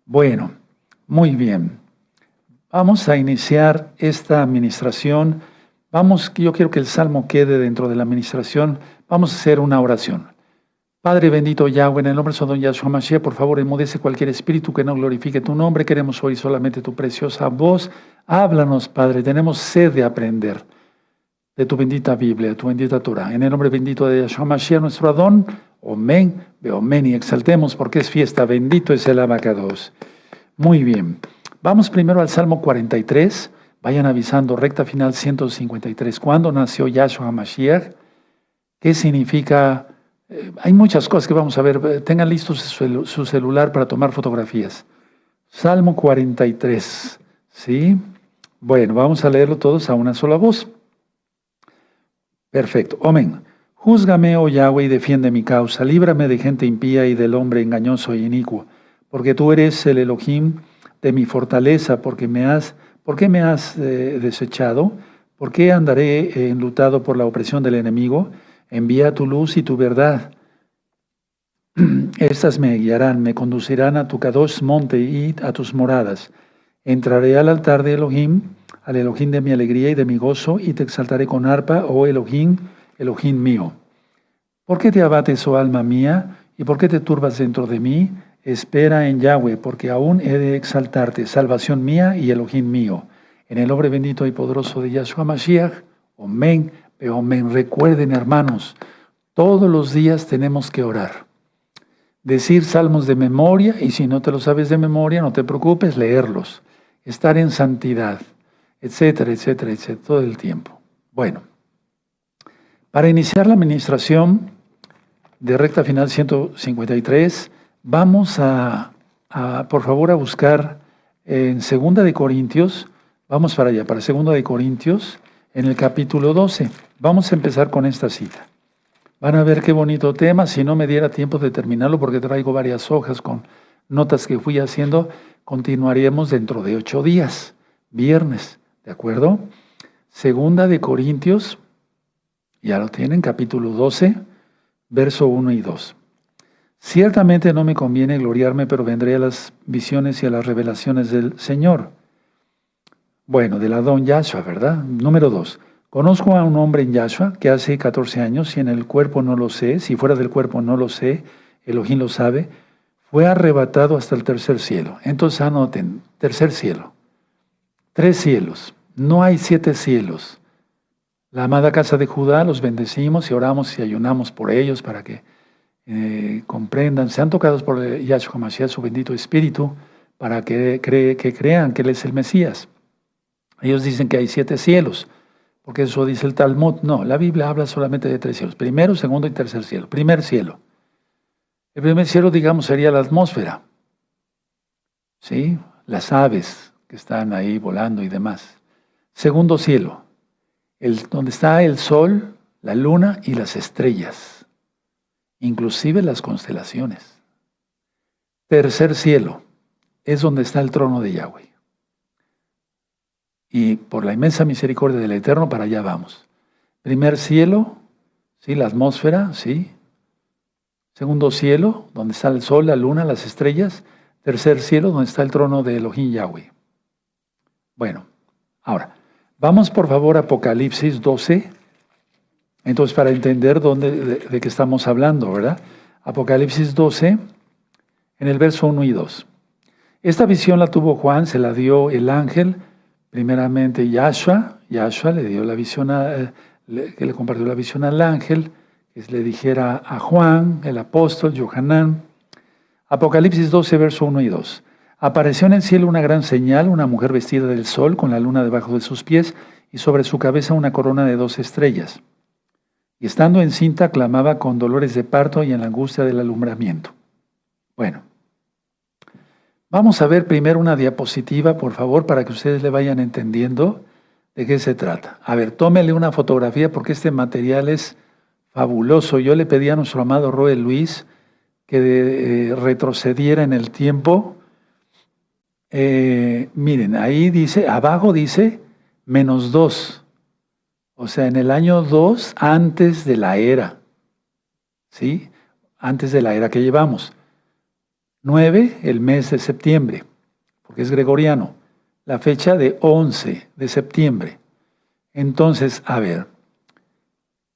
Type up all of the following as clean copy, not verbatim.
Bueno, muy bien. Vamos a iniciar esta administración. Yo quiero que el salmo quede dentro de la administración. Vamos a hacer una oración. Padre bendito Yahweh, en el nombre de Don Yahshua Mashiach, por favor, enmudece cualquier espíritu que no glorifique tu nombre. Queremos oír solamente tu preciosa voz. Háblanos, Padre. Tenemos sed de aprender de tu bendita Biblia, de tu bendita Torah. En el nombre bendito de Yahshua Mashiach, nuestro Adón. Amén, amén. Y exaltemos porque es fiesta. Bendito es el Abacados. Muy bien. Vamos primero al Salmo 43. Vayan avisando, recta final 153. ¿Cuándo nació Yahshua Mashiach? ¿Qué significa? Hay muchas cosas que vamos a ver. Tengan listos su celular para tomar fotografías. Salmo 43. ¿Sí? Bueno, vamos a leerlo todos a una sola voz. Perfecto. Amén. Júzgame, oh Yahweh, y defiende mi causa. Líbrame de gente impía y del hombre engañoso y inicuo. Porque tú eres el Elohim de mi fortaleza. ¿Por qué me has desechado? ¿Por qué andaré enlutado por la opresión del enemigo? Envía tu luz y tu verdad. Estas me guiarán, me conducirán a tu Kadosh monte y a tus moradas. Entraré al altar de Elohim, al Elohim de mi alegría y de mi gozo, y te exaltaré con arpa, oh Elohim, Elohim mío. ¿Por qué te abates, oh alma mía, y por qué te turbas dentro de mí? Espera en Yahweh, porque aún he de exaltarte, salvación mía y Elohim mío. En el nombre bendito y poderoso de Yahshua Mashiach, amén, amén. Recuerden, hermanos, todos los días tenemos que orar. Decir salmos de memoria, y si no te lo sabes de memoria, no te preocupes, leerlos. Estar en santidad, etcétera, etcétera, etcétera, todo el tiempo. Bueno, para iniciar la administración de recta final 153, vamos por favor, a buscar en 2 de Corintios, vamos para allá, para 2 de Corintios, en el capítulo 12. Vamos a empezar con esta cita. Van a ver qué bonito tema. Si no me diera tiempo de terminarlo, porque traigo varias hojas con notas que fui haciendo, continuaríamos dentro de 8 días, viernes, ¿de acuerdo? 2 de Corintios, ya lo tienen, capítulo 12, verso 1 y 2. Ciertamente no me conviene gloriarme, pero vendré a las visiones y a las revelaciones del Señor. Bueno, del Adón Yahshua, ¿verdad? Número 2. Conozco a un hombre en Yahshua que hace 14 años, si en el cuerpo no lo sé, si fuera del cuerpo no lo sé, Elohim lo sabe, fue arrebatado hasta el tercer cielo. Entonces anoten, tercer cielo. 3 cielos, no hay 7 cielos. La amada casa de Judá los bendecimos y oramos y ayunamos por ellos para que comprendan, sean tocados por Yahshua Mashiach, su bendito espíritu, para que crean que Él es el Mesías. Ellos dicen que hay 7 cielos, porque eso dice el Talmud. No, la Biblia habla solamente de 3 cielos, primero, segundo y tercer cielo. Primer cielo. El primer cielo, digamos, sería la atmósfera, ¿sí? Las aves que están ahí volando y demás. Segundo cielo, donde está el sol, la luna y las estrellas, inclusive las constelaciones. Tercer cielo es donde está el trono de Yahweh. Y por la inmensa misericordia del Eterno, para allá vamos. Primer cielo, ¿sí? La atmósfera, ¿sí? Segundo cielo, donde está el sol, la luna, las estrellas. Tercer cielo, donde está el trono de Elohim Yahweh. Bueno, ahora, vamos por favor a Apocalipsis 12. Entonces, para entender de qué estamos hablando, ¿verdad? Apocalipsis 12, en el verso 1 y 2. Esta visión la tuvo Juan, se la dio el ángel. Primeramente Yahshua le dio la visión, que le compartió la visión al ángel, que le dijera a Juan, el apóstol, Yohanan. Apocalipsis 12, verso 1 y 2. Apareció en el cielo una gran señal, una mujer vestida del sol, con la luna debajo de sus pies, y sobre su cabeza una corona de 2 estrellas. Y estando encinta, clamaba con dolores de parto y en la angustia del alumbramiento. Bueno. Vamos a ver primero una diapositiva, por favor, para que ustedes le vayan entendiendo de qué se trata. A ver, tómele una fotografía porque este material es fabuloso. Yo le pedí a nuestro amado Roel Luis que retrocediera en el tiempo. Miren, ahí dice, abajo dice -2. O sea, en el año 2 antes de la era. ¿Sí? Antes de la era que llevamos. 9, el mes de septiembre, porque es gregoriano. La fecha de 11 de septiembre. Entonces, a ver,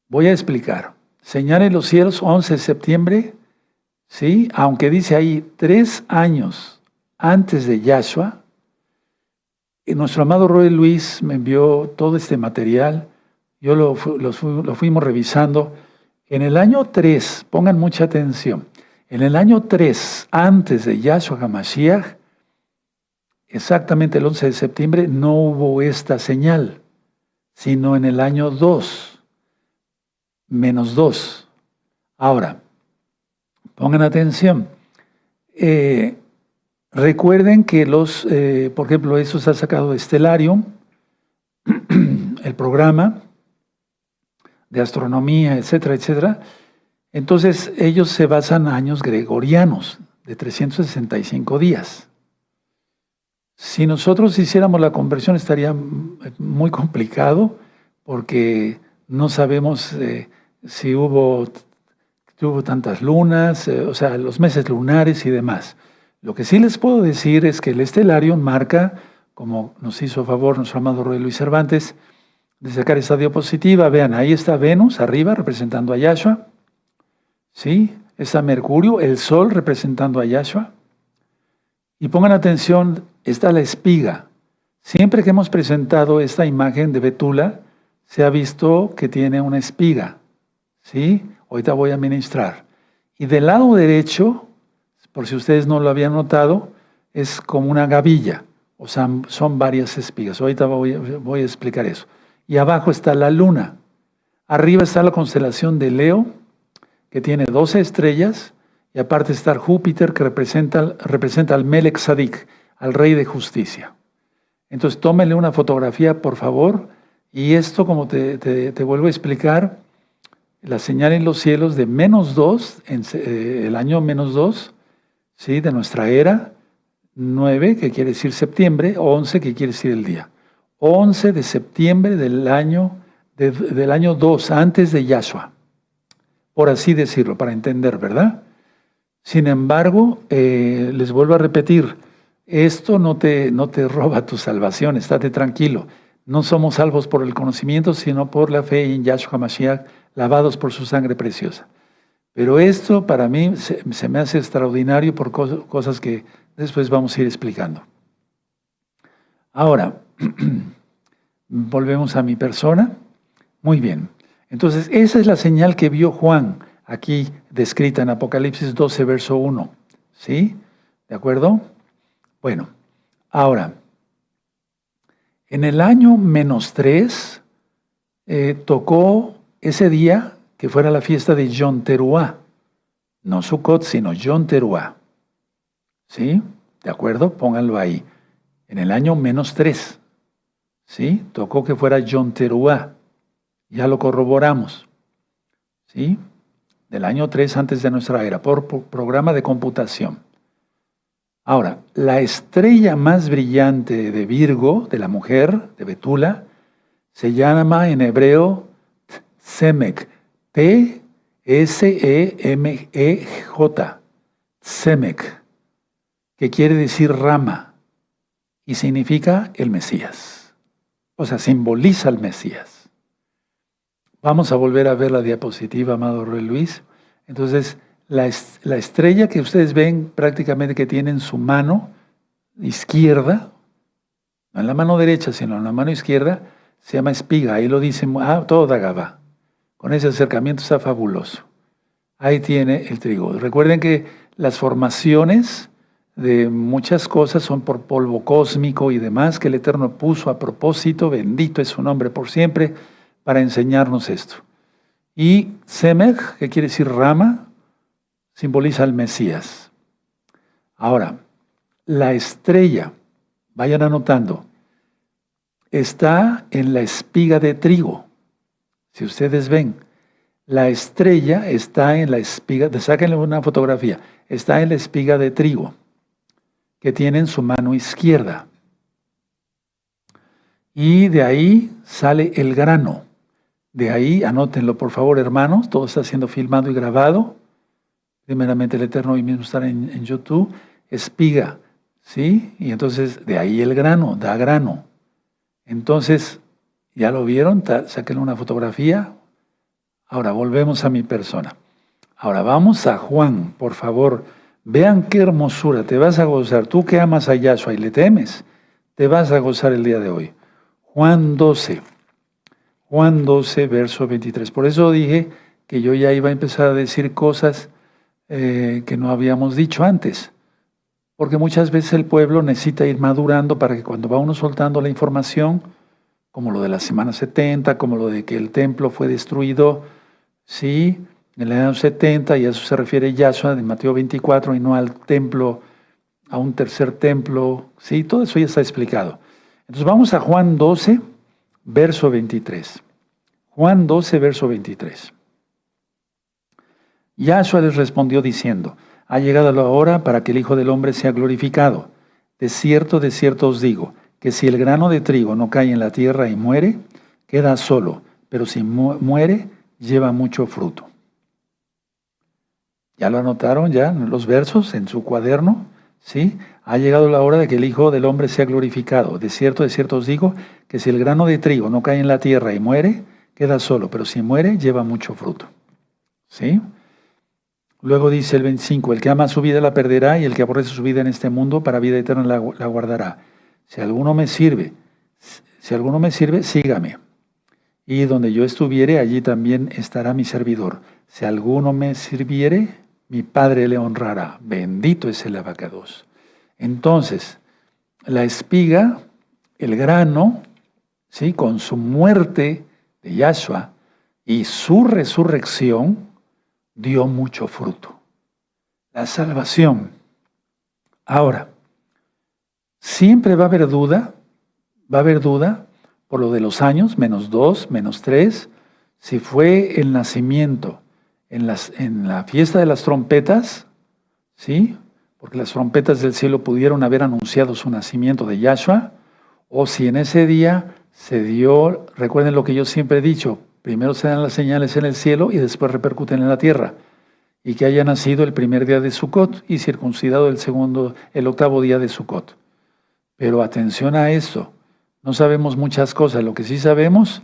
voy a explicar. Señal en los cielos, 11 de septiembre, ¿sí? Aunque dice ahí 3 años antes de Yahshua, nuestro amado Roy Luis me envió todo este material, yo lo fuimos revisando. En el año 3, pongan mucha atención, en el año 3 antes de Yahshua HaMashiach, exactamente el 11 de septiembre, no hubo esta señal, sino en el año 2, menos 2. Ahora, pongan atención. Recuerden que por ejemplo, eso está sacado de Stellarium, el programa de astronomía, etcétera, etcétera. Entonces, ellos se basan en años gregorianos, de 365 días. Si nosotros hiciéramos la conversión estaría muy complicado, porque no sabemos si hubo tantas lunas, o sea, los meses lunares y demás. Lo que sí les puedo decir es que el Stellarium marca, como nos hizo favor nuestro amado Roy Luis Cervantes, de sacar esta diapositiva. Vean, ahí está Venus arriba representando a Yahshua. ¿Sí? Está Mercurio, el Sol representando a Yahshua. Y pongan atención, está la espiga. Siempre que hemos presentado esta imagen de Betula, se ha visto que tiene una espiga. ¿Sí? Ahorita voy a ministrar. Y del lado derecho, por si ustedes no lo habían notado, es como una gavilla. O sea, son varias espigas. Ahorita voy a explicar eso. Y abajo está la luna. Arriba está la constelación de Leo, que tiene 12 estrellas. Y aparte está Júpiter, que representa al Melech Sadik, al Rey de Justicia. Entonces, tómenle una fotografía, por favor. Y esto, como te vuelvo a explicar, la señal en los cielos de menos 2, el año menos 2, ¿sí? De nuestra era, 9, que quiere decir septiembre, 11, que quiere decir el día. 11 de septiembre del año 2, antes de Yahshua, por así decirlo, para entender, ¿verdad? Sin embargo, les vuelvo a repetir, esto no te roba tu salvación, estate tranquilo. No somos salvos por el conocimiento, sino por la fe en Yahshua HaMashiach, lavados por su sangre preciosa. Pero esto para mí se me hace extraordinario por cosas que después vamos a ir explicando. Ahora, volvemos a mi persona. Muy bien. Entonces, esa es la señal que vio Juan, aquí descrita en Apocalipsis 12, verso 1. ¿Sí? ¿De acuerdo? Bueno, ahora, en el año menos 3, tocó ese día que fuera la fiesta de Yom Teruah. No Sukkot, sino Yom Teruah. ¿Sí? ¿De acuerdo? Pónganlo ahí. En el año menos 3. ¿Sí? Tocó que fuera Yom Teruah. Ya lo corroboramos. ¿Sí? Del año 3 antes de nuestra era, por programa de computación. Ahora, la estrella más brillante de Virgo, de la mujer, de Betula, se llama en hebreo Tsemek. T-S-E-M-E-J. Tsemek, que quiere decir rama y significa el Mesías. O sea, simboliza al Mesías. Vamos a volver a ver la diapositiva, amado Roy Luis. Entonces, la estrella que ustedes ven prácticamente que tiene en su mano izquierda, no en la mano derecha, sino en la mano izquierda, se llama espiga. Ahí lo dice, todo Dagabá. Con ese acercamiento está fabuloso. Ahí tiene el trigo. Recuerden que las formaciones de muchas cosas son por polvo cósmico y demás que el Eterno puso a propósito, bendito es su nombre por siempre, para enseñarnos esto. Y Semech, que quiere decir rama, simboliza al Mesías. Ahora, la estrella, vayan anotando, está en la espiga de trigo. Si ustedes ven, la estrella está en la espiga, sáquenle una fotografía, está en la espiga de trigo que tiene en su mano izquierda. Y de ahí sale el grano. De ahí, anótenlo por favor, hermanos, todo está siendo filmado y grabado. Primeramente el Eterno hoy mismo estará en YouTube. espiga, ¿sí? Y entonces de ahí el grano, da grano. Entonces, ¿ya lo vieron? Saquen una fotografía. Ahora volvemos a mi persona. Ahora vamos a Juan, por favor. Vean qué hermosura, te vas a gozar. Tú que amas a Yahshua y le temes, te vas a gozar el día de hoy. Juan 12, verso 23. Por eso dije que yo ya iba a empezar a decir cosas que no habíamos dicho antes. Porque muchas veces el pueblo necesita ir madurando para que cuando va uno soltando la información, como lo de la semana 70, como lo de que el templo fue destruido, sí, en el año 70, y a eso se refiere Yahshua de Mateo 24, y no al templo, a un tercer templo, sí, todo eso ya está explicado. Entonces vamos a Juan 12, verso 23. Juan 12, verso 23. Yahshua les respondió diciendo: ha llegado la hora para que el Hijo del Hombre sea glorificado. De cierto os digo, que si el grano de trigo no cae en la tierra y muere, queda solo, pero si muere, lleva mucho fruto. ¿Ya lo anotaron ya los versos en su cuaderno? ¿Sí? Ha llegado la hora de que el Hijo del Hombre sea glorificado. De cierto os digo, que si el grano de trigo no cae en la tierra y muere, queda solo, pero si muere, lleva mucho fruto. ¿Sí? Luego dice el 25, el que ama su vida la perderá, y el que aborrece su vida en este mundo, para vida eterna la guardará. Si alguno me sirve, sígame. Y donde yo estuviere, allí también estará mi servidor. Si alguno me sirviere, mi Padre le honrará. Bendito es el abacados. Entonces, la espiga, el grano, ¿sí?, con su muerte de Yahshua y su resurrección, dio mucho fruto. La salvación. Ahora, siempre va a haber duda por lo de los años, -2, -3, si fue el nacimiento en la fiesta de las trompetas, ¿sí?, porque las trompetas del cielo pudieron haber anunciado su nacimiento de Yahshua, o si en ese día se dio, recuerden lo que yo siempre he dicho, primero se dan las señales en el cielo y después repercuten en la tierra, y que haya nacido el primer día de Sukkot y circuncidado el octavo día de Sukkot. Pero atención a esto, no sabemos muchas cosas, lo que sí sabemos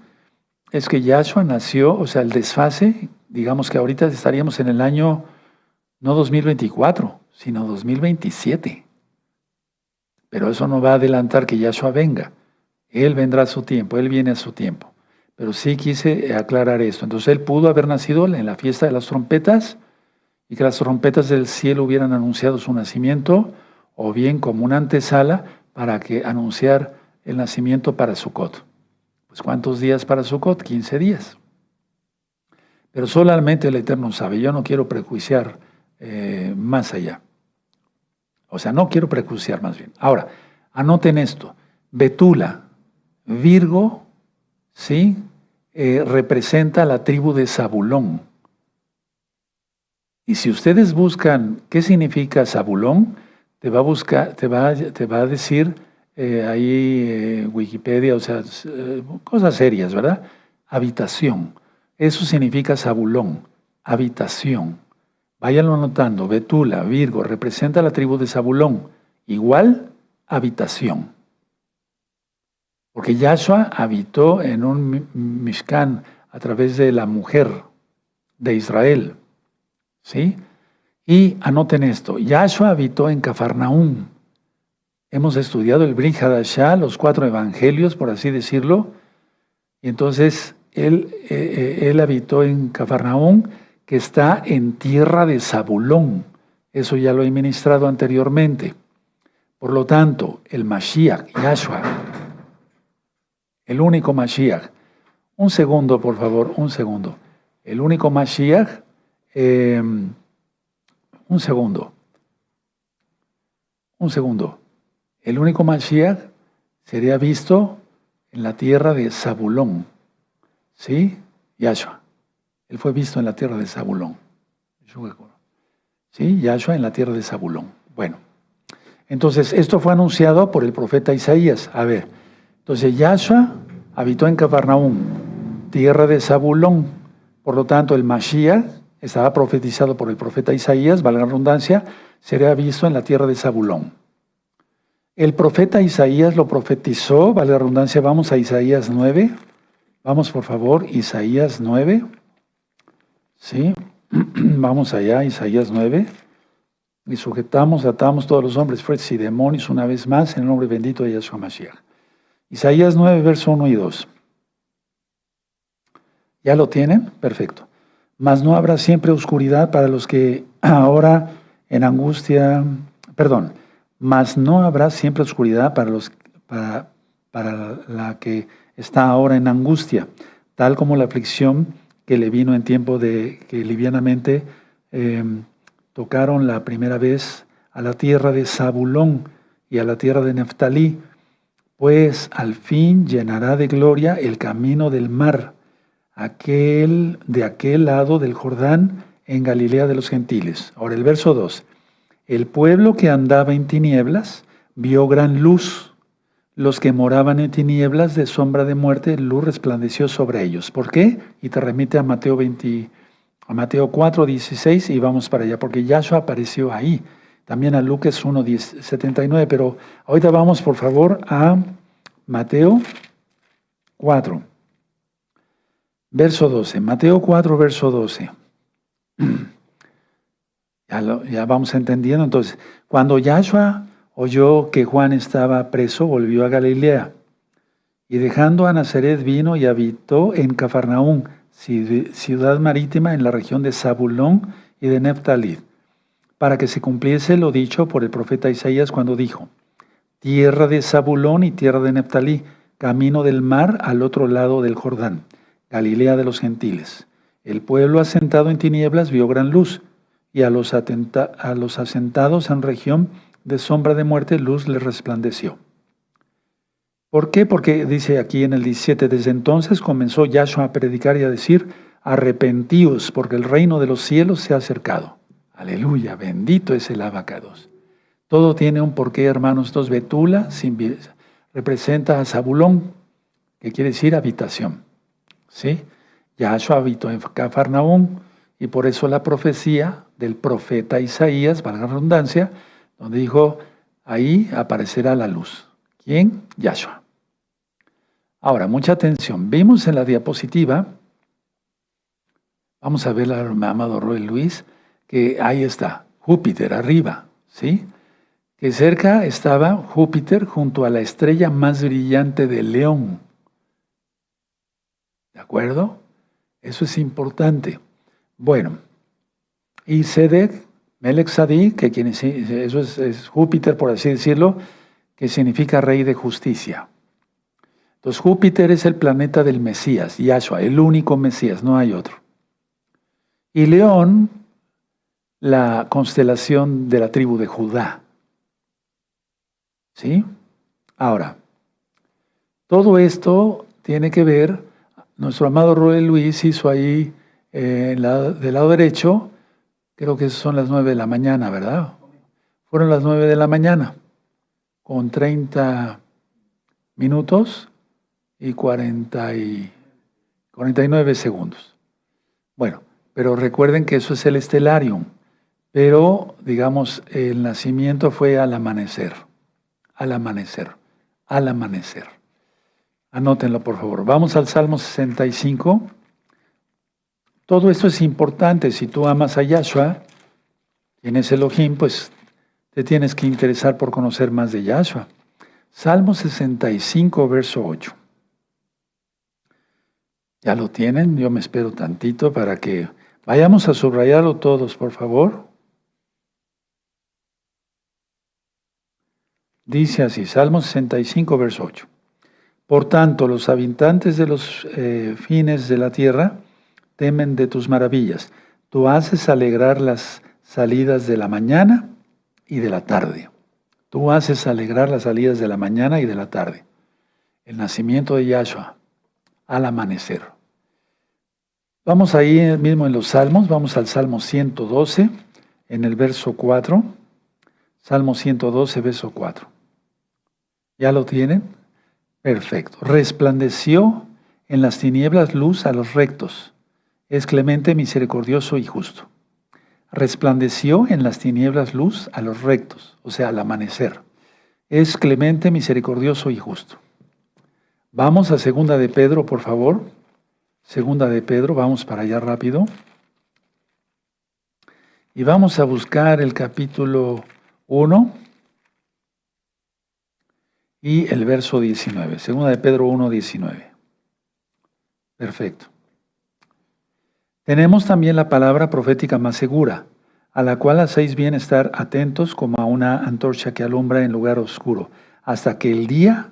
es que Yahshua nació, o sea, el desfase, digamos que ahorita estaríamos en el año, no 2024, sino 2027. Pero eso no va a adelantar que Yahshua venga. Él vendrá a su tiempo, Él viene a su tiempo. Pero sí quise aclarar esto. Entonces Él pudo haber nacido en la fiesta de las trompetas y que las trompetas del cielo hubieran anunciado su nacimiento, o bien como una antesala para que anunciar el nacimiento para Sukkot. Pues ¿cuántos días para Sukkot? 15 días. Pero solamente el Eterno sabe. Yo no quiero prejuiciar más allá. O sea, no quiero prejuiciar más bien. Ahora, anoten esto. Betula, Virgo, ¿sí?, representa a la tribu de Zabulón. Y si ustedes buscan qué significa Zabulón, te va a decir ahí Wikipedia, o sea, cosas serias, ¿verdad? Habitación. Eso significa Zabulón, habitación. Váyanlo anotando. Betula, Virgo, representa a la tribu de Zabulón. Igual, habitación. Porque Yahshua habitó en un Mishkan a través de la mujer de Israel. ¿Sí? Y anoten esto. Yahshua habitó en Cafarnaúm. Hemos estudiado el Brit Hadashah, los 4 evangelios, por así decirlo. Y entonces él habitó en Cafarnaúm, que está en tierra de Zabulón. Eso ya lo he ministrado anteriormente. Por lo tanto, el Mashiach, Yahshua, el único Mashiach. Un segundo, por favor, un segundo. El único Mashiach, un segundo. El único Mashiach sería visto en la tierra de Zabulón. ¿Sí? Yahshua. Él fue visto en la tierra de Zabulón. ¿Sí? Yahshua en la tierra de Zabulón. Bueno, entonces esto fue anunciado por el profeta Isaías. A ver, entonces Yahshua habitó en Cafarnaúm, tierra de Zabulón. Por lo tanto, el Mashiach estaba profetizado por el profeta Isaías, valga la redundancia, sería visto en la tierra de Zabulón. El profeta Isaías lo profetizó, valga la redundancia, vamos a Isaías 9. Vamos por favor, Isaías 9. ¿Sí? Vamos allá, Isaías 9. Y atamos todos los hombres fuertes y demonios una vez más en el nombre bendito de Yahshua Mashiach. Isaías 9, verso 1 y 2. ¿Ya lo tienen? Perfecto. Mas no habrá siempre oscuridad para los que ahora en angustia, mas no habrá siempre oscuridad para la que está ahora en angustia, tal como la aflicción que le vino en tiempo de que livianamente tocaron la primera vez a la tierra de Zabulón y a la tierra de Neftalí, pues al fin llenará de gloria el camino del mar, de aquel lado del Jordán, en Galilea de los gentiles. Ahora el verso 2. El pueblo que andaba en tinieblas vio gran luz. Los que moraban en tinieblas de sombra de muerte, luz resplandeció sobre ellos. ¿Por qué? Y te remite a Mateo 4:16 y vamos para allá, porque Yahshua apareció ahí. También a Lucas 1:79, pero ahorita vamos por favor a Mateo 4. Verso 12, Mateo 4, verso 12. Ya vamos entendiendo. Entonces, cuando Yahshua oyó que Juan estaba preso, volvió a Galilea. Y dejando a Nazaret vino y habitó en Cafarnaúm, ciudad marítima en la región de Zabulón y de Neftalí, para que se cumpliese lo dicho por el profeta Isaías cuando dijo: tierra de Zabulón y tierra de Neftalí, camino del mar al otro lado del Jordán, Galilea de los gentiles. El pueblo asentado en tinieblas vio gran luz, y a los asentados en región de sombra de muerte, luz les resplandeció. ¿Por qué? Porque dice aquí en el 17, desde entonces comenzó Yahshua a predicar y a decir: arrepentíos, porque el reino de los cielos se ha acercado. Aleluya, bendito es el abacados. Todo tiene un porqué, hermanos. Entonces Betula representa a Zabulón, que quiere decir habitación. ¿Sí? Yahshua habitó en Cafarnaúm, y por eso la profecía del profeta Isaías, valga la redundancia, donde dijo: ahí aparecerá la luz. ¿Quién? Yahshua. Ahora, mucha atención. Vimos en la diapositiva, vamos a ver al amado Roy Luis, que ahí está, Júpiter arriba, ¿sí? Que cerca estaba Júpiter junto a la estrella más brillante de León. ¿De acuerdo? Eso es importante. Bueno, y Sedek, Melech Sadí, que eso es Júpiter, por así decirlo, que significa rey de justicia. Entonces Júpiter es el planeta del Mesías, Yahshua, el único Mesías, no hay otro. Y León, la constelación de la tribu de Judá. ¿Sí? Ahora, todo esto tiene que ver, nuestro amado Roel Luis hizo ahí, del lado derecho, creo que son las 9 de la mañana, ¿verdad? Fueron las 9 de la mañana, con 30 minutos y 49 segundos. Bueno, pero recuerden que eso es el estelarium, pero digamos, el nacimiento fue al amanecer. Al amanecer, al amanecer. Anótenlo, por favor. Vamos al Salmo 65. Todo esto es importante. Si tú amas a Yahshua, quien es Elohim, pues te tienes que interesar por conocer más de Yahshua. Salmo 65, verso 8. ¿Ya lo tienen? Yo me espero tantito para que vayamos a subrayarlo todos, por favor. Dice así, Salmo 65, verso 8. Por tanto, los habitantes de los fines de la tierra temen de tus maravillas. Tú haces alegrar las salidas de la mañana y de la tarde. Tú haces alegrar las salidas de la mañana y de la tarde. El nacimiento de Yahshua al amanecer. Vamos ahí mismo en los Salmos, vamos al Salmo 112, en el verso 4. Salmo 112, verso 4. ¿Ya lo tienen? Perfecto. Resplandeció en las tinieblas luz a los rectos, Es clemente, misericordioso y justo. Resplandeció en las tinieblas luz a los rectos, o sea, al amanecer. Es clemente, misericordioso y justo. Vamos a Segunda de Pedro, por favor. Segunda de Pedro, vamos para allá rápido. Y vamos a buscar el capítulo 1 y el verso 19. Segunda de Pedro 1, 19. Perfecto. Tenemos también la palabra profética más segura, a la cual hacéis bien estar atentos como a una antorcha que alumbra en lugar oscuro, hasta que el día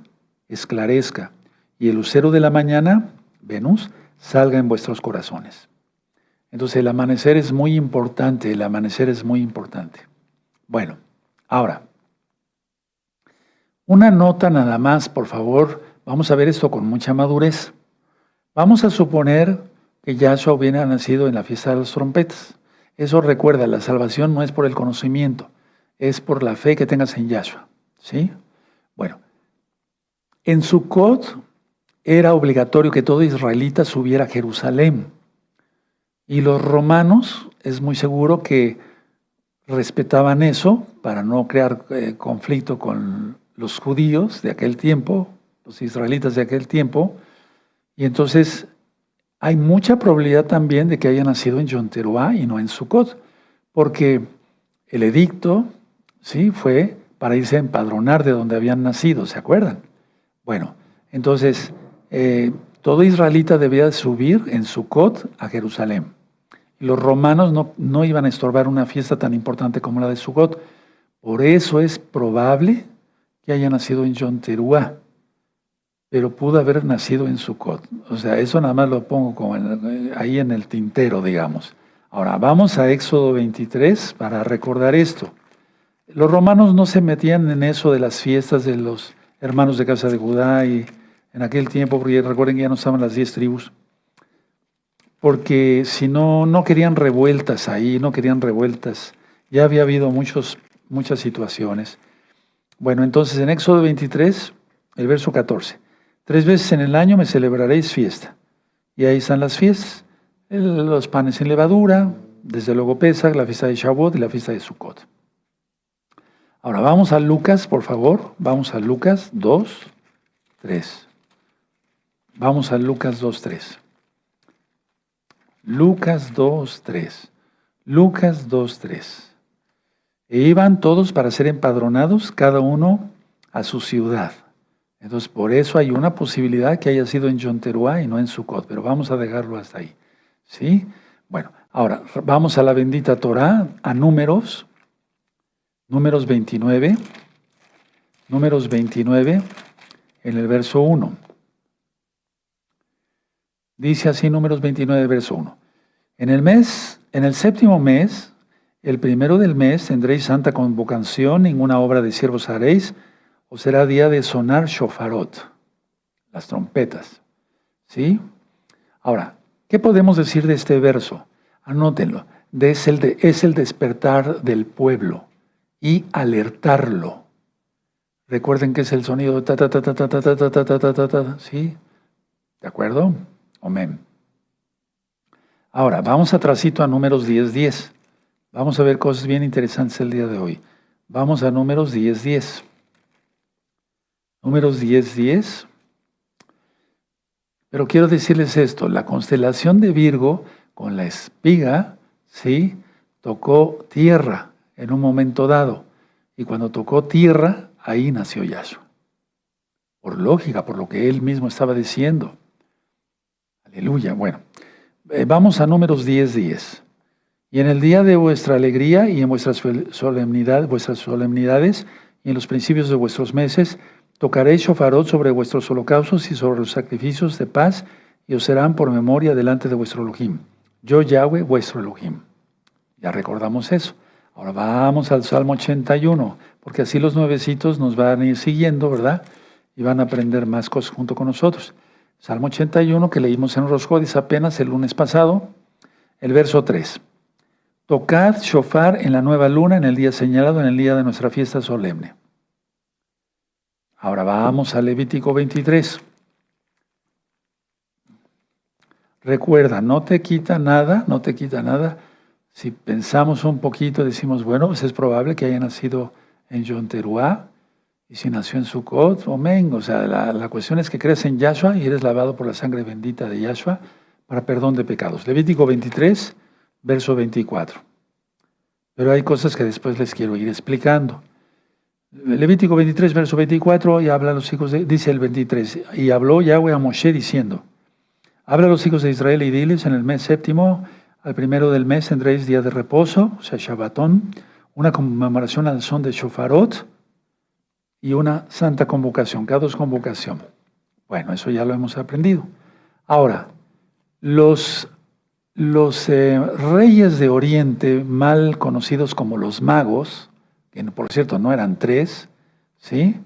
esclarezca y el lucero de la mañana, Venus, salga en vuestros corazones. Entonces el amanecer es muy importante, el amanecer es muy importante. Bueno, ahora, una nota nada más, por favor, vamos a ver esto con mucha madurez. Vamos a suponer que Yahshua hubiera nacido en la fiesta de las trompetas. Eso recuerda, la salvación no es por el conocimiento, es por la fe que tengas en Yahshua. ¿Sí? Bueno, en Sukkot era obligatorio que todo israelita subiera a Jerusalén. Y los romanos, es muy seguro que respetaban eso para no crear conflicto con los judíos de aquel tiempo, los israelitas de aquel tiempo. Y entonces hay mucha probabilidad también de que haya nacido en Yom Teruah y no en Sukkot, porque el edicto, ¿sí?, fue para irse a empadronar de donde habían nacido, ¿se acuerdan? Bueno, entonces todo israelita debía subir en Sukkot a Jerusalén. Y los romanos no iban a estorbar una fiesta tan importante como la de Sukkot. Por eso es probable que haya nacido en Yom Teruah, pero pudo haber nacido en Sukkot. O sea, eso nada más lo pongo como ahí en el tintero, digamos. Ahora, vamos a Éxodo 23 para recordar esto. Los romanos no se metían en eso de las fiestas de los hermanos de casa de Judá y en aquel tiempo, porque recuerden que ya no estaban las 10 tribus, porque si no querían revueltas ahí, no querían revueltas. Ya había habido muchas situaciones. Bueno, entonces en Éxodo 23, el verso 14. 3 veces en el año me celebraréis fiesta. Y ahí están las fiestas. Los panes sin levadura, desde luego Pesach, la fiesta de Shavuot y la fiesta de Sukkot. Ahora vamos a Lucas, por favor. Vamos a Lucas 2, 3. Vamos a Lucas 2, 3. Lucas 2, 3. Lucas 2, 3. E iban todos para ser empadronados, cada uno a su ciudad. Entonces, por eso hay una posibilidad que haya sido en Yom Teruah y no en Sukkot, pero vamos a dejarlo hasta ahí. ¿Sí? Bueno, ahora vamos a la bendita Torah, a Números 29. Números 29, en el verso 1. Dice así Números 29, verso 1. En el séptimo mes, el primero del mes, tendréis santa convocación, ninguna obra de siervos haréis, o será día de sonar shofarot, las trompetas. ¿Sí? Ahora, ¿qué podemos decir de este verso? Anótenlo. Es el despertar del pueblo y alertarlo. Recuerden que es el sonido de ta ta ta ta ta ta ta ta ta ta ta ta. ¿Sí? ¿De acuerdo? Amén. Ahora, vamos atrasito a Números 10:10. Vamos a ver cosas bien interesantes el día de hoy. Vamos a Números 10:10. Números 10:10. Pero quiero decirles esto, la constelación de Virgo con la espiga, ¿sí?, tocó tierra en un momento dado. Y cuando tocó tierra, ahí nació Yahshua. Por lógica, por lo que él mismo estaba diciendo. Aleluya. Bueno, vamos a Números 10:10. Y en el día de vuestra alegría y en vuestras solemnidades y en los principios de vuestros meses, tocaréis shofarot sobre vuestros holocaustos y sobre los sacrificios de paz, y os serán por memoria delante de vuestro Elohim. Yo, Yahweh, vuestro Elohim. Ya recordamos eso. Ahora vamos al Salmo 81, porque así los nuevecitos nos van a ir siguiendo, ¿verdad? Y van a aprender más cosas junto con nosotros. Salmo 81, que leímos en Rosh Hodis apenas el lunes pasado, el verso 3. Tocad shofar en la nueva luna, en el día señalado, en el día de nuestra fiesta solemne. Ahora vamos a Levítico 23. Recuerda, no te quita nada, no te quita nada. Si pensamos un poquito, decimos, bueno, pues es probable que haya nacido en Yom Teruah, y si nació en Sukkot, amén. O sea, la cuestión es que crees en Yahshua y eres lavado por la sangre bendita de Yahshua para perdón de pecados. Levítico 23, verso 24. Pero hay cosas que después les quiero ir explicando. Levítico 23, verso 24, y habla a los hijos dice el 23, y habló Yahweh a Moshe diciendo, habla a los hijos de Israel y diles, en el mes séptimo, al primero del mes tendréis día de reposo, o sea, Shabbatón, una conmemoración al son de shofarot y una santa convocación, cada dos convocación. Bueno, eso ya lo hemos aprendido. Ahora, los reyes de Oriente, mal conocidos como los magos, que por cierto no eran tres, ¿sí?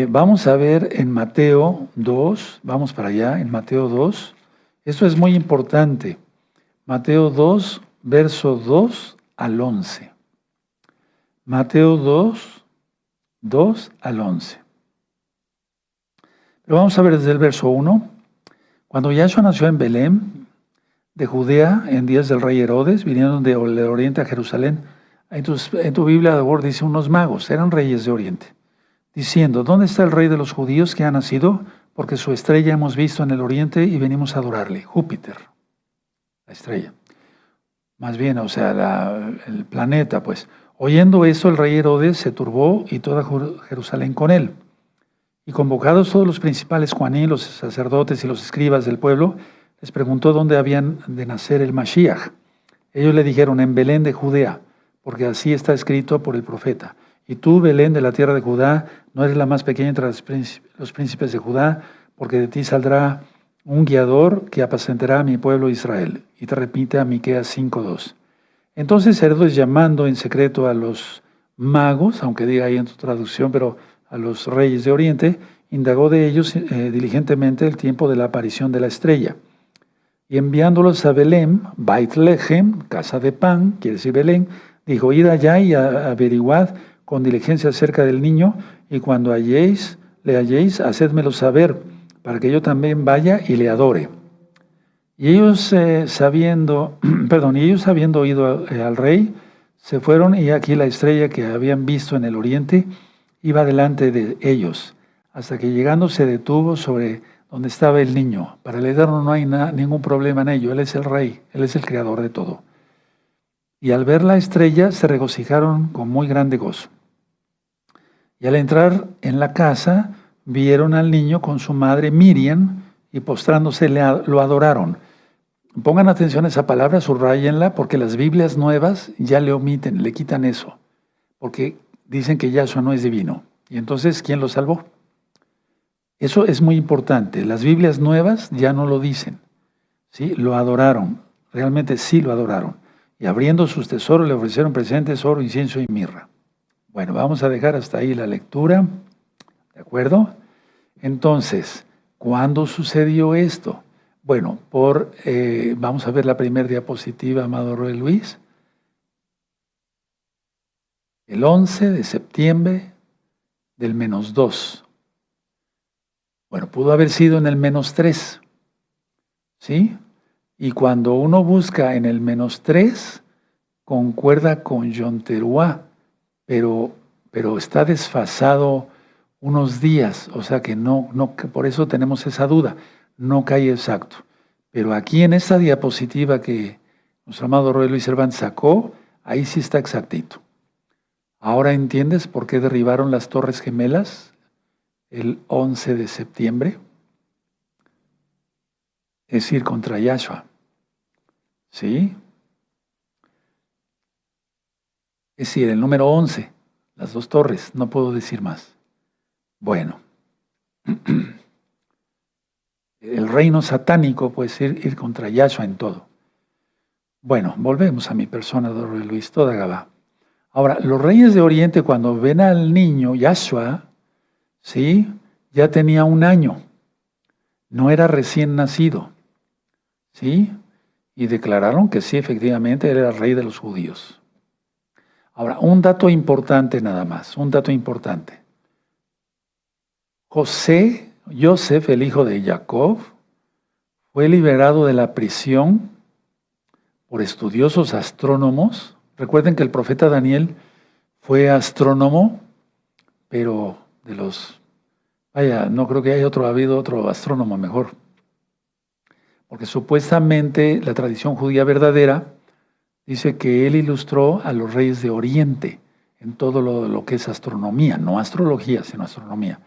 Vamos a ver en Mateo 2, vamos para allá, en Mateo 2, esto es muy importante, Mateo 2, verso 2 al 11. Mateo 2, 2 al 11. Pero vamos a ver desde el verso 1. Cuando Yahshua nació en Belén, de Judea, en días del rey Herodes, vinieron del oriente a Jerusalén. En tu Biblia de Word dice unos magos, eran reyes de oriente, diciendo, ¿dónde está el rey de los judíos que ha nacido? Porque su estrella hemos visto en el oriente y venimos a adorarle. Júpiter, la estrella. Más bien, o sea, el planeta, pues. Oyendo eso, el rey Herodes se turbó y toda Jerusalén con él. Y convocados todos los principales Juaní, los sacerdotes y los escribas del pueblo, les preguntó dónde habían de nacer el Mashiach. Ellos le dijeron, en Belén de Judea, porque así está escrito por el profeta. Y tú, Belén, de la tierra de Judá, no eres la más pequeña entre los príncipes de Judá, porque de ti saldrá un guiador que apacentará a mi pueblo Israel. Y te repite a Miqueas 5:2. Entonces Herodes, llamando en secreto a los magos, aunque diga ahí en tu traducción, pero a los reyes de Oriente, indagó de ellos diligentemente el tiempo de la aparición de la estrella. Y enviándolos a Belén, Beit Lehem, casa de pan, quiere decir Belén, dijo, id allá y averiguad con diligencia acerca del niño, y cuando le halléis, hacedmelo saber, para que yo también vaya y le adore. Y ellos, habiendo oído al rey, se fueron, y aquí la estrella que habían visto en el oriente iba delante de ellos, hasta que llegando se detuvo sobre donde estaba el niño. Para el Eterno no hay ningún problema en ello, Él es el rey, Él es el creador de todo. Y al ver la estrella se regocijaron con muy grande gozo. Y al entrar en la casa, vieron al niño con su madre Miriam, y postrándose lo adoraron. Pongan atención a esa palabra, subrayenla, porque las Biblias nuevas ya le omiten, le quitan eso, porque dicen que Yahshua no es divino. Y entonces, ¿quién lo salvó? Eso es muy importante. Las Biblias nuevas ya no lo dicen. ¿Sí? Lo adoraron, realmente sí lo adoraron. Y abriendo sus tesoros le ofrecieron presentes, oro, incienso y mirra. Bueno, vamos a dejar hasta ahí la lectura, ¿de acuerdo? Entonces, ¿cuándo sucedió esto? Bueno, vamos a ver la primera diapositiva, amado Roy Luis. El 11 de septiembre del -2. Bueno, pudo haber sido en el -3, ¿sí? Y cuando uno busca en el -3, concuerda con Yom Teruah, pero está desfasado unos días, o sea que que por eso tenemos esa duda, no cae exacto. Pero aquí en esta diapositiva que nuestro amado Roy Luis Cervantes sacó, ahí sí está exactito. ¿Ahora entiendes por qué derribaron las Torres Gemelas el 11 de septiembre? Es decir, contra Yahshua. ¿Sí? Es decir, el número 11, las dos torres, no puedo decir más. Bueno, el reino satánico puede ser ir contra Yahshua en todo. Bueno, volvemos a mi persona, Don Luis, toda Gabá. Ahora, los reyes de Oriente, cuando ven al niño Yahshua, ¿sí? Ya tenía 1 año, no era recién nacido, ¿sí? Y declararon que sí, efectivamente, él era el rey de los judíos. Ahora, un dato importante nada más, un dato importante. Joseph, el hijo de Jacob, fue liberado de la prisión por estudiosos astrónomos. Recuerden que el profeta Daniel fue astrónomo, pero no creo que haya habido otro astrónomo mejor. Porque supuestamente la tradición judía verdadera dice que él ilustró a los reyes de Oriente en todo lo que es astronomía, no astrología, sino astronomía.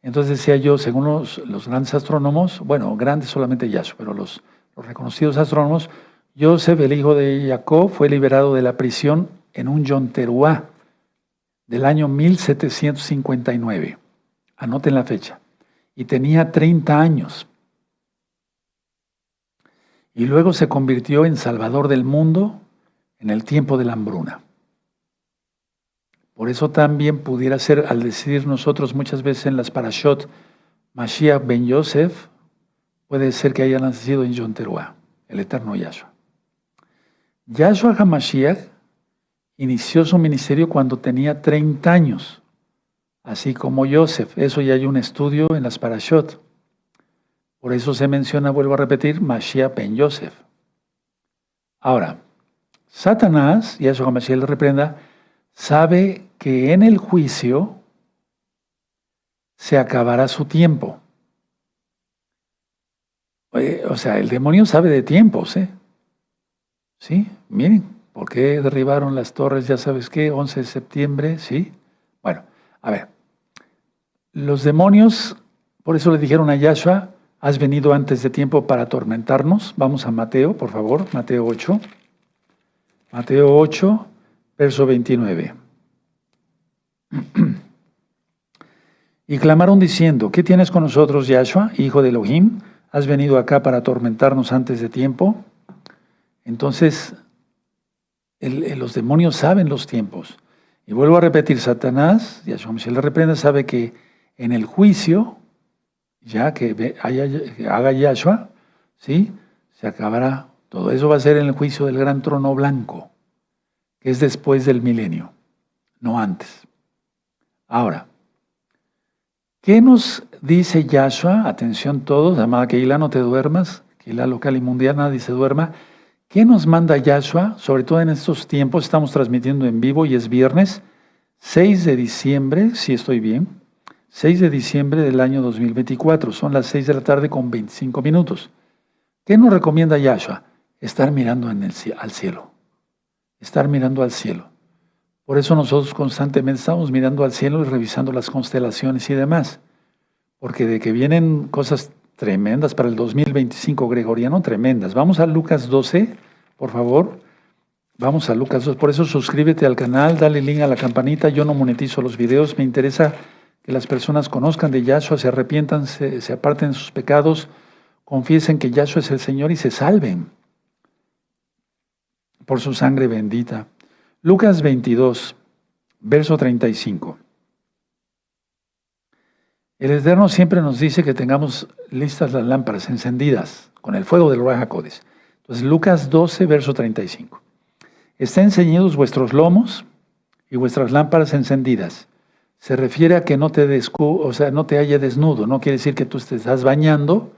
Entonces decía yo, según los grandes astrónomos, bueno, grandes solamente Yahshua, pero los reconocidos astrónomos, Yosef, el hijo de Jacob, fue liberado de la prisión en un Yom Teruá del año 1759. Anoten la fecha. Y tenía 30 años. Y luego se convirtió en Salvador del mundo en el tiempo de la hambruna. Por eso también pudiera ser, al decir nosotros muchas veces en las parashot, Mashiach ben Yosef, puede ser que haya nacido en Yom Teruá, el eterno Yahshua. Yahshua HaMashiach inició su ministerio cuando tenía 30 años, así como Yosef. Eso ya hay un estudio en las parashot. Por eso se menciona, vuelvo a repetir, Mashiach ben Yosef. Ahora, Satanás, Yahshua HaMashiach le reprenda, sabe que en el juicio se acabará su tiempo. O sea, el demonio sabe de tiempos, ¿eh? ¿Sí? Miren, ¿por qué derribaron las torres? Ya sabes qué, 11 de septiembre, ¿sí? Bueno, a ver. Los demonios, por eso le dijeron a Yahshua, has venido antes de tiempo para atormentarnos. Vamos a Mateo, por favor, Mateo 8. Mateo 8, verso 29. Y clamaron diciendo, ¿qué tienes con nosotros, Yahshua, hijo de Elohim? ¿Has venido acá para atormentarnos antes de tiempo? Entonces, los demonios saben los tiempos. Y vuelvo a repetir, Satanás, Yahshua Mashiach le reprenda, sabe que en el juicio, ya que haga Yahshua, ¿sí? Se acabará. Todo eso va a ser en el juicio del gran trono blanco, que es después del milenio, no antes. Ahora, ¿qué nos dice Yahshua? Atención todos, amada Keilah, no te duermas, Keilah local y mundial, nadie se duerma. ¿Qué nos manda Yahshua? Sobre todo en estos tiempos, estamos transmitiendo en vivo y es viernes 6 de diciembre, si estoy bien, 6 de diciembre del año 2024, son las 6 de la tarde con 25 minutos. ¿Qué nos recomienda Yahshua? Estar mirando al cielo, estar mirando al cielo. Por eso nosotros constantemente estamos mirando al cielo y revisando las constelaciones y demás, porque de que vienen cosas tremendas para el 2025 gregoriano, tremendas. Vamos a Lucas 12, por favor. Vamos a Lucas 12. Por eso suscríbete al canal, dale link a la campanita. Yo no monetizo los videos. Me interesa que las personas conozcan de Yahshua, se arrepientan, se aparten de sus pecados, confiesen que Yahshua es el Señor y se salven por su sangre bendita. Lucas 22, verso 35. El Eterno siempre nos dice que tengamos listas las lámparas encendidas con el fuego del Ruach HaKodesh. Entonces, Lucas 12, verso 35. Estén ceñidos vuestros lomos y vuestras lámparas encendidas. Se refiere a que no te halle desnudo. No quiere decir que tú te estás bañando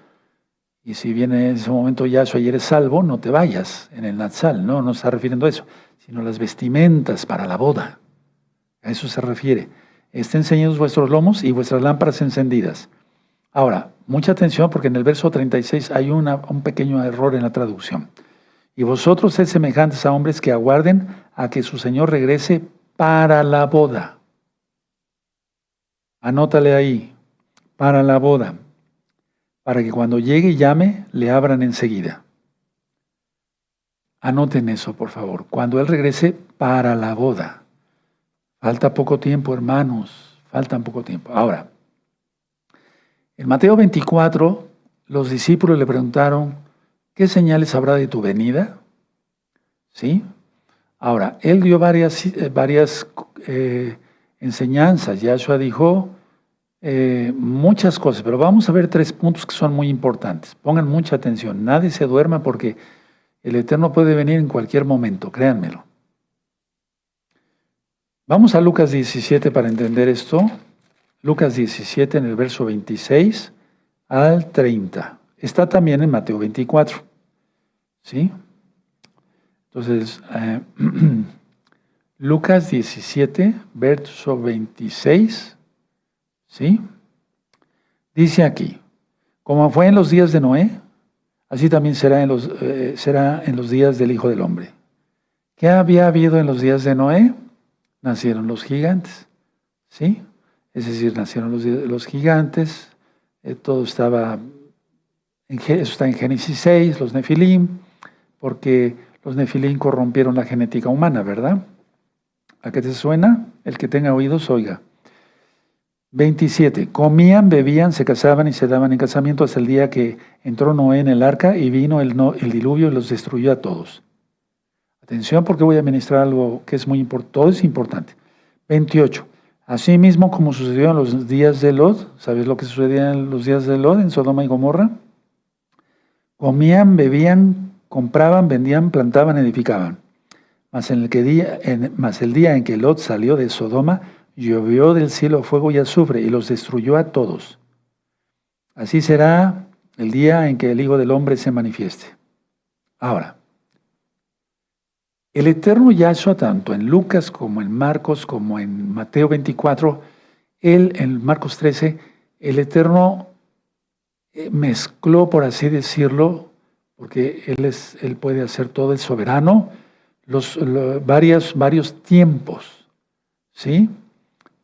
y si viene en ese momento Yahshua y eres salvo, no te vayas en el Natsal. No está refiriendo a eso, sino las vestimentas para la boda. A eso se refiere. Estén ceñidos vuestros lomos y vuestras lámparas encendidas. Ahora, mucha atención porque en el verso 36 hay un pequeño error en la traducción. Y vosotros sed semejantes a hombres que aguarden a que su Señor regrese para la boda. Anótale ahí, para la boda, para que cuando llegue y llame, le abran enseguida. Anoten eso, por favor. Cuando Él regrese para la boda. Falta poco tiempo, hermanos, faltan poco tiempo. Ahora, en Mateo 24, los discípulos le preguntaron, ¿qué señales habrá de tu venida? ¿Sí? Ahora, Él dio varias enseñanzas. Yahshua dijo muchas cosas, pero vamos a ver 3 puntos que son muy importantes. Pongan mucha atención, nadie se duerma porque el Eterno puede venir en cualquier momento, créanmelo. Vamos a Lucas 17 para entender esto. Lucas 17 en el verso 26 al 30. está también en Mateo 24. ¿Sí? Entonces, Lucas 17, verso 26, ¿sí? Dice aquí, como fue en los días de Noé, así también será en los días del Hijo del Hombre. ¿Qué había habido en los días de Noé? Nacieron los gigantes, ¿sí? Es decir, nacieron los gigantes, todo estaba, eso está en Génesis 6, los Nefilim, porque los Nefilim corrompieron la genética humana, ¿verdad? ¿A qué te suena? El que tenga oídos, oiga. 27. Comían, bebían, se casaban y se daban en casamiento hasta el día que entró Noé en el arca y vino el diluvio y los destruyó a todos. Atención porque voy a ministrar algo que es muy importante. Todo es importante. 28. Asimismo, como sucedió en los días de Lot, ¿sabes lo que sucedía en los días de Lot en Sodoma y Gomorra? Comían, bebían, compraban, vendían, plantaban, edificaban. Mas el día en que Lot salió de Sodoma, llovió del cielo fuego y azufre y los destruyó a todos. Así será el día en que el Hijo del Hombre se manifieste. Ahora, el eterno Yahshua, tanto en Lucas como en Marcos, como en Mateo 24, en Marcos 13, el eterno mezcló, por así decirlo, porque él puede hacer todo, el soberano, varios tiempos, ¿sí?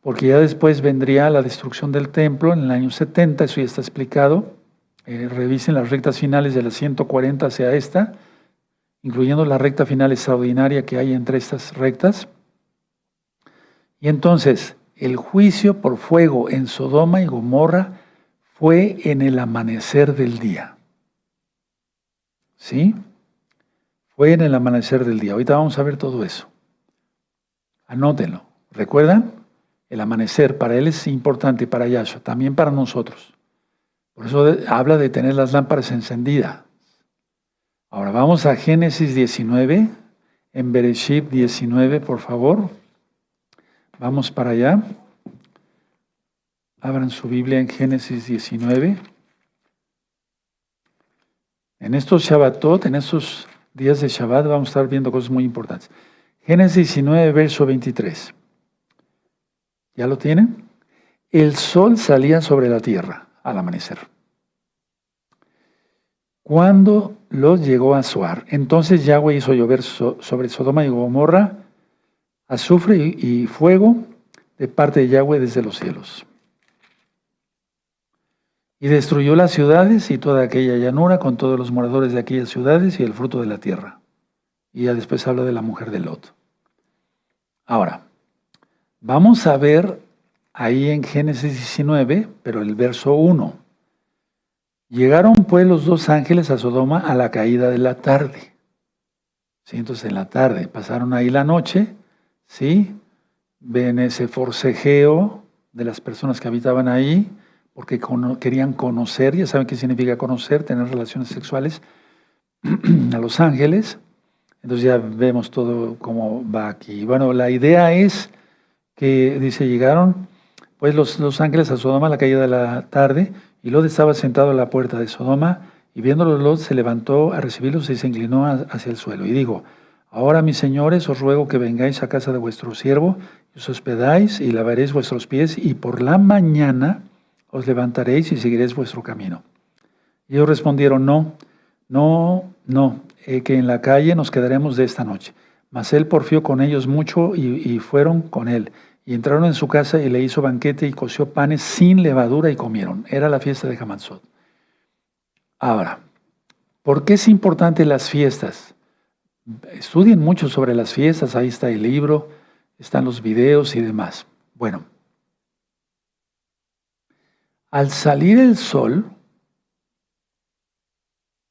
Porque ya después vendría la destrucción del templo en el año 70, eso ya está explicado. Revisen las rectas finales de las 140 hacia esta, incluyendo la recta final extraordinaria que hay entre estas rectas. Y entonces, el juicio por fuego en Sodoma y Gomorra fue en el amanecer del día. ¿Sí? Fue en el amanecer del día. Ahorita vamos a ver todo eso. Anótenlo. ¿Recuerdan? El amanecer para él es importante, para Yahshua, también para nosotros. Por eso habla de tener las lámparas encendidas. Ahora vamos a Génesis 19, en Bereshit 19, por favor. Vamos para allá. Abran su Biblia en Génesis 19. En estos Shabbatot, en estos días de Shabbat, vamos a estar viendo cosas muy importantes. Génesis 19, verso 23. ¿Ya lo tienen? El sol salía sobre la tierra al amanecer. Cuando Lot llegó a Zoar, entonces Yahweh hizo llover sobre Sodoma y Gomorra azufre y fuego de parte de Yahweh desde los cielos. Y destruyó las ciudades y toda aquella llanura con todos los moradores de aquellas ciudades y el fruto de la tierra. Y ya después habla de la mujer de Lot. Ahora, vamos a ver ahí en Génesis 19, pero el verso 1. Llegaron pues los dos ángeles a Sodoma a la caída de la tarde. ¿Sí? Entonces en la tarde pasaron ahí la noche, ¿sí? Ven ese forcejeo de las personas que habitaban ahí, porque querían conocer, ya saben qué significa conocer, tener relaciones sexuales, a los ángeles. Entonces ya vemos todo cómo va aquí. Bueno, la idea es que, dice, llegaron pues los ángeles a Sodoma a la caída de la tarde, y Lot estaba sentado a la puerta de Sodoma, y viéndolo Lot se levantó a recibirlos y se inclinó hacia el suelo. Y dijo: ahora, mis señores, os ruego que vengáis a casa de vuestro siervo, y os hospedáis, y lavaréis vuestros pies, y por la mañana os levantaréis y seguiréis vuestro camino. Y ellos respondieron: no, que en la calle nos quedaremos de esta noche. Mas él porfió con ellos mucho y fueron con él. Y entraron en su casa y le hizo banquete y coció panes sin levadura y comieron. Era la fiesta de Hamatzot. Ahora, ¿por qué es importante las fiestas? Estudien mucho sobre las fiestas, ahí está el libro, están los videos y demás. Bueno, al salir el sol,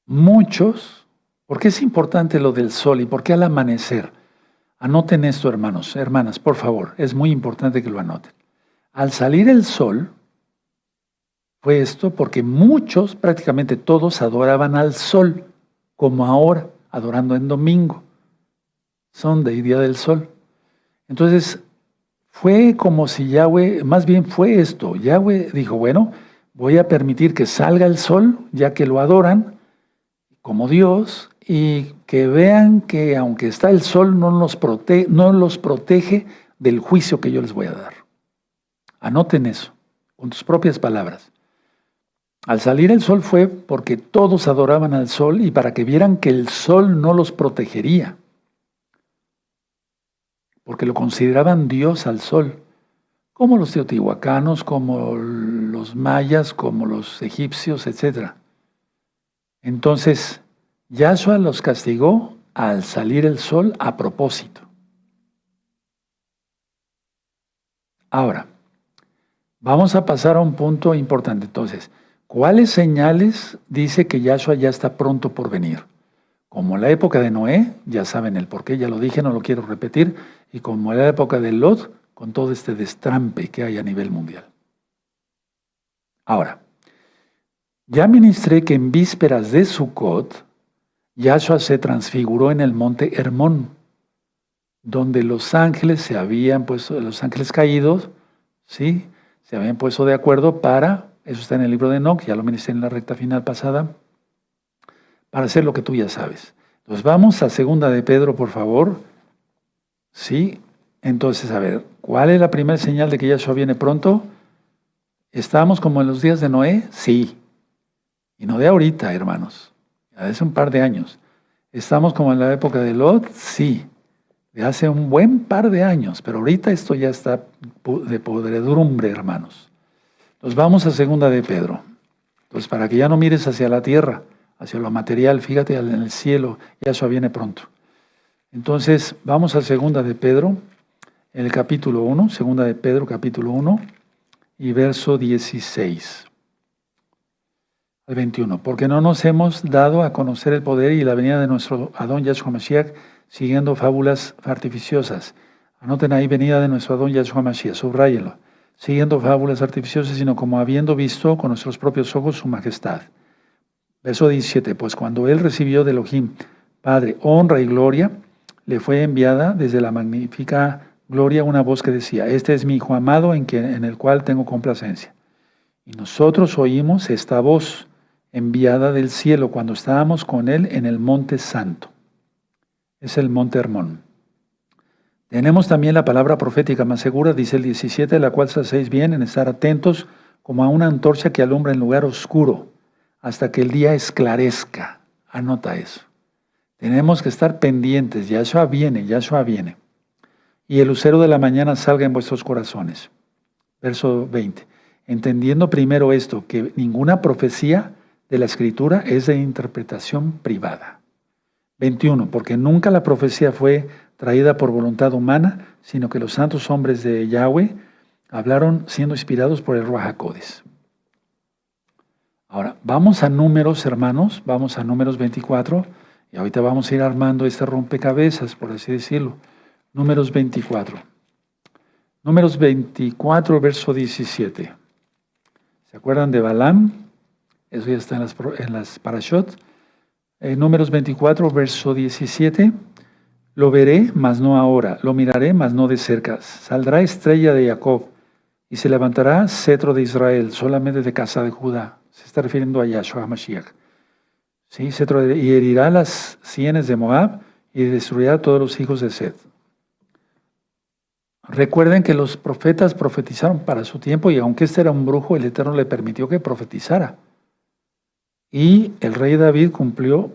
muchos, ¿por qué es importante lo del sol y por qué al amanecer? Anoten esto, hermanos, hermanas, por favor, es muy importante que lo anoten. Al salir el sol, fue esto porque muchos, prácticamente todos, adoraban al sol, como ahora, adorando en domingo, Sunday, día del sol. Entonces, fue como si Yahweh, más bien fue esto, Yahweh dijo: bueno, voy a permitir que salga el sol, ya que lo adoran como Dios, y que vean que aunque está el sol, no los protege del juicio que yo les voy a dar. Anoten eso, con tus propias palabras. Al salir el sol fue porque todos adoraban al sol y para que vieran que el sol no los protegería, porque lo consideraban Dios al sol, como los teotihuacanos, como los mayas, como los egipcios, etc. Entonces, Yahshua los castigó al salir el sol a propósito. Ahora, vamos a pasar a un punto importante. Entonces, ¿cuáles señales dice que Yahshua ya está pronto por venir? Como en la época de Noé, ya saben el porqué, ya lo dije, no lo quiero repetir, y como en la época de Lot, con todo este destrampe que hay a nivel mundial. Ahora, ya ministré que en vísperas de Sukkot, Yahshua se transfiguró en el monte Hermón, donde los ángeles se habían puesto, los ángeles caídos, ¿sí? Se habían puesto de acuerdo para, eso está en el libro de Enoch, ya lo ministré en la recta final pasada, para hacer lo que tú ya sabes. Entonces vamos a segunda de Pedro, por favor. Sí, entonces a ver, ¿cuál es la primera señal de que Yahshua viene pronto? ¿Estamos como en los días de Noé? Sí. Y no de ahorita, hermanos, ya de hace un par de años. ¿Estamos como en la época de Lot? Sí. De hace un buen par de años, pero ahorita esto ya está de podredumbre, hermanos. Entonces vamos a segunda de Pedro. Entonces para que ya no mires hacia la tierra, hacia lo material, fíjate en el cielo, Yahshua viene pronto. Entonces vamos a segunda de Pedro, en el capítulo 1, segunda de Pedro, capítulo 1, y verso 16 al 21. Porque no nos hemos dado a conocer el poder y la venida de nuestro Adón Yahshua Mashiach, siguiendo fábulas artificiosas. Anoten ahí, venida de nuestro Adón Yahshua Mashiach, subráyenlo. Siguiendo fábulas artificiosas, sino como habiendo visto con nuestros propios ojos su majestad. Verso 17, pues cuando él recibió de Elohim, Padre, honra y gloria, le fue enviada desde la magnífica gloria una voz que decía, este es mi Hijo amado en el cual tengo complacencia. Y nosotros oímos esta voz enviada del cielo cuando estábamos con él en el monte santo. Es el monte Hermón. Tenemos también la palabra profética más segura, dice el 17, la cual hacéis bien en estar atentos como a una antorcha que alumbra en lugar oscuro, hasta que el día esclarezca. Anota eso. Tenemos que estar pendientes. Yahshua viene, Yahshua viene. Y el lucero de la mañana salga en vuestros corazones. Verso 20. Entendiendo primero esto, que ninguna profecía de la Escritura es de interpretación privada. 21. Porque nunca la profecía fue traída por voluntad humana, sino que los santos hombres de Yahweh hablaron siendo inspirados por el Ruach HaKodesh. Ahora, vamos a Números, hermanos, vamos a Números 24, y ahorita vamos a ir armando este rompecabezas, por así decirlo. Números 24. Números 24, verso 17. ¿Se acuerdan de Balaam? Eso ya está en las parashot. Números 24, verso 17. Lo veré, mas no ahora. Lo miraré, mas no de cerca. Saldrá estrella de Jacob y se levantará cetro de Israel, solamente de casa de Judá. Se está refiriendo a Yahshua HaMashiach. ¿Sí? Y herirá las sienes de Moab y destruirá a todos los hijos de Seth. Recuerden que los profetas profetizaron para su tiempo y aunque este era un brujo, el Eterno le permitió que profetizara. Y el rey David cumplió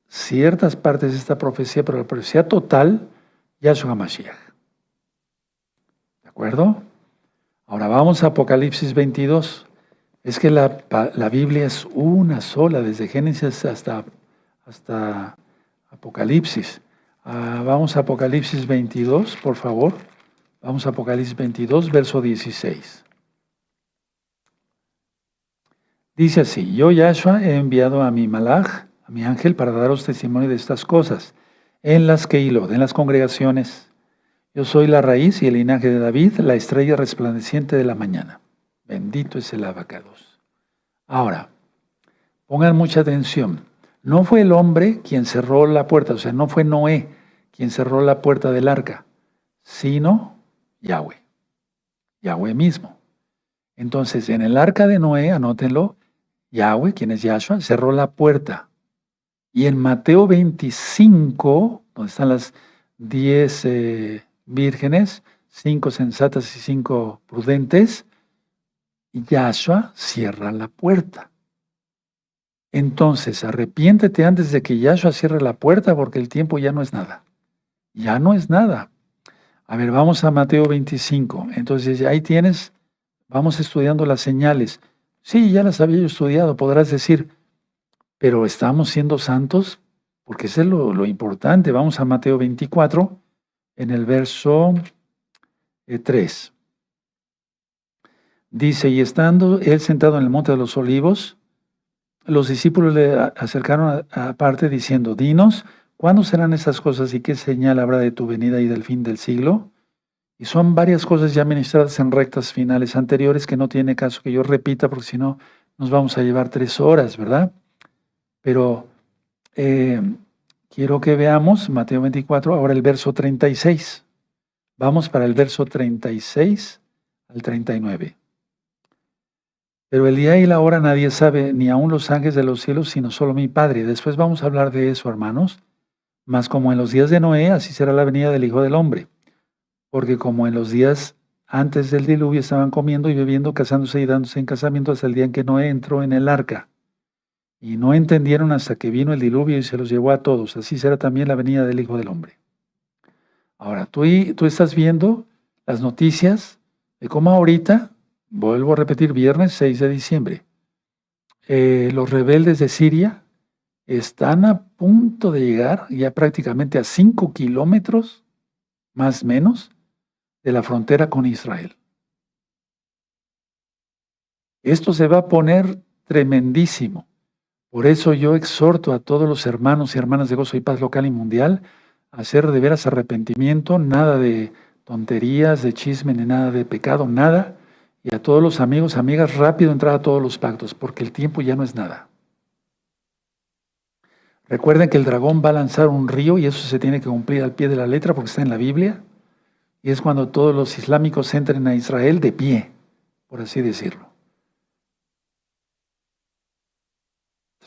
ciertas partes de esta profecía, pero la profecía total, Yahshua HaMashiach. ¿De acuerdo? Ahora vamos a Apocalipsis 22. Es que la Biblia es una sola, desde Génesis hasta Apocalipsis. Vamos a Apocalipsis 22, por favor. Vamos a Apocalipsis 22, verso 16. Dice así, yo Yahshua he enviado a mi malach, a mi ángel, para daros testimonio de estas cosas, en las Keilot, en las congregaciones. Yo soy la raíz y el linaje de David, la estrella resplandeciente de la mañana. Bendito es el abacados. Ahora, pongan mucha atención. No fue el hombre quien cerró la puerta, o sea, no fue Noé quien cerró la puerta del arca, sino Yahweh. Yahweh mismo. Entonces, en el arca de Noé, anótenlo, Yahweh, quien es Yahshua, cerró la puerta. Y en Mateo 25, donde están las 10 vírgenes, 5 sensatas y 5 prudentes, Yahshua cierra la puerta. Entonces, arrepiéntete antes de que Yahshua cierre la puerta, porque el tiempo ya no es nada. Ya no es nada. A ver, vamos a Mateo 25. Entonces, ahí tienes, vamos estudiando las señales. Sí, ya las había yo estudiado, podrás decir, pero ¿estamos siendo santos? Porque eso es lo importante. Vamos a Mateo 24, en el verso 3. Dice, y estando él sentado en el monte de los olivos, los discípulos le acercaron aparte diciendo, dinos, ¿cuándo serán esas cosas y qué señal habrá de tu venida y del fin del siglo? Y son varias cosas ya ministradas en rectas finales anteriores que no tiene caso que yo repita, porque si no nos vamos a llevar 3 horas, ¿verdad? Pero quiero que veamos Mateo 24, ahora el verso 36. Vamos para el verso 36 al 39. Pero el día y la hora nadie sabe, ni aun los ángeles de los cielos, sino solo mi Padre. Después vamos a hablar de eso, hermanos. Mas como en los días de Noé, así será la venida del Hijo del Hombre. Porque como en los días antes del diluvio estaban comiendo y bebiendo, casándose y dándose en casamiento hasta el día en que Noé entró en el arca. Y no entendieron hasta que vino el diluvio y se los llevó a todos. Así será también la venida del Hijo del Hombre. Ahora, tú estás viendo las noticias de cómo ahorita, vuelvo a repetir, viernes 6 de diciembre, los rebeldes de Siria están a punto de llegar ya prácticamente a 5 kilómetros, más o menos, de la frontera con Israel. Esto se va a poner tremendísimo. Por eso yo exhorto a todos los hermanos y hermanas de Gozo y Paz local y mundial a hacer de veras arrepentimiento, nada de tonterías, de chisme, ni nada de pecado, nada. Y a todos los amigos, amigas, rápido entrar a todos los pactos, porque el tiempo ya no es nada. Recuerden que el dragón va a lanzar un río y eso se tiene que cumplir al pie de la letra porque está en la Biblia. Y es cuando todos los islámicos entren a Israel de pie, por así decirlo.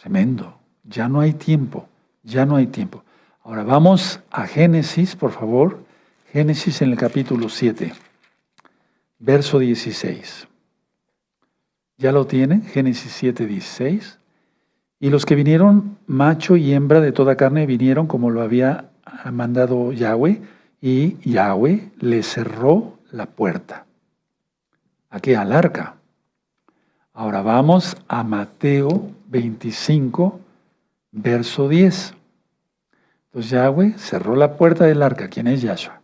Tremendo. Ya no hay tiempo. Ya no hay tiempo. Ahora vamos a Génesis, por favor. Génesis en el capítulo 7, verso 16. ¿Ya lo tienen? Génesis 7, 16. Y los que vinieron, macho y hembra de toda carne, vinieron como lo había mandado Yahweh, y Yahweh le cerró la puerta. ¿A qué? Al arca. Ahora vamos a Mateo 25, verso 10. Entonces Yahweh cerró la puerta del arca. ¿Quién es Yahshua?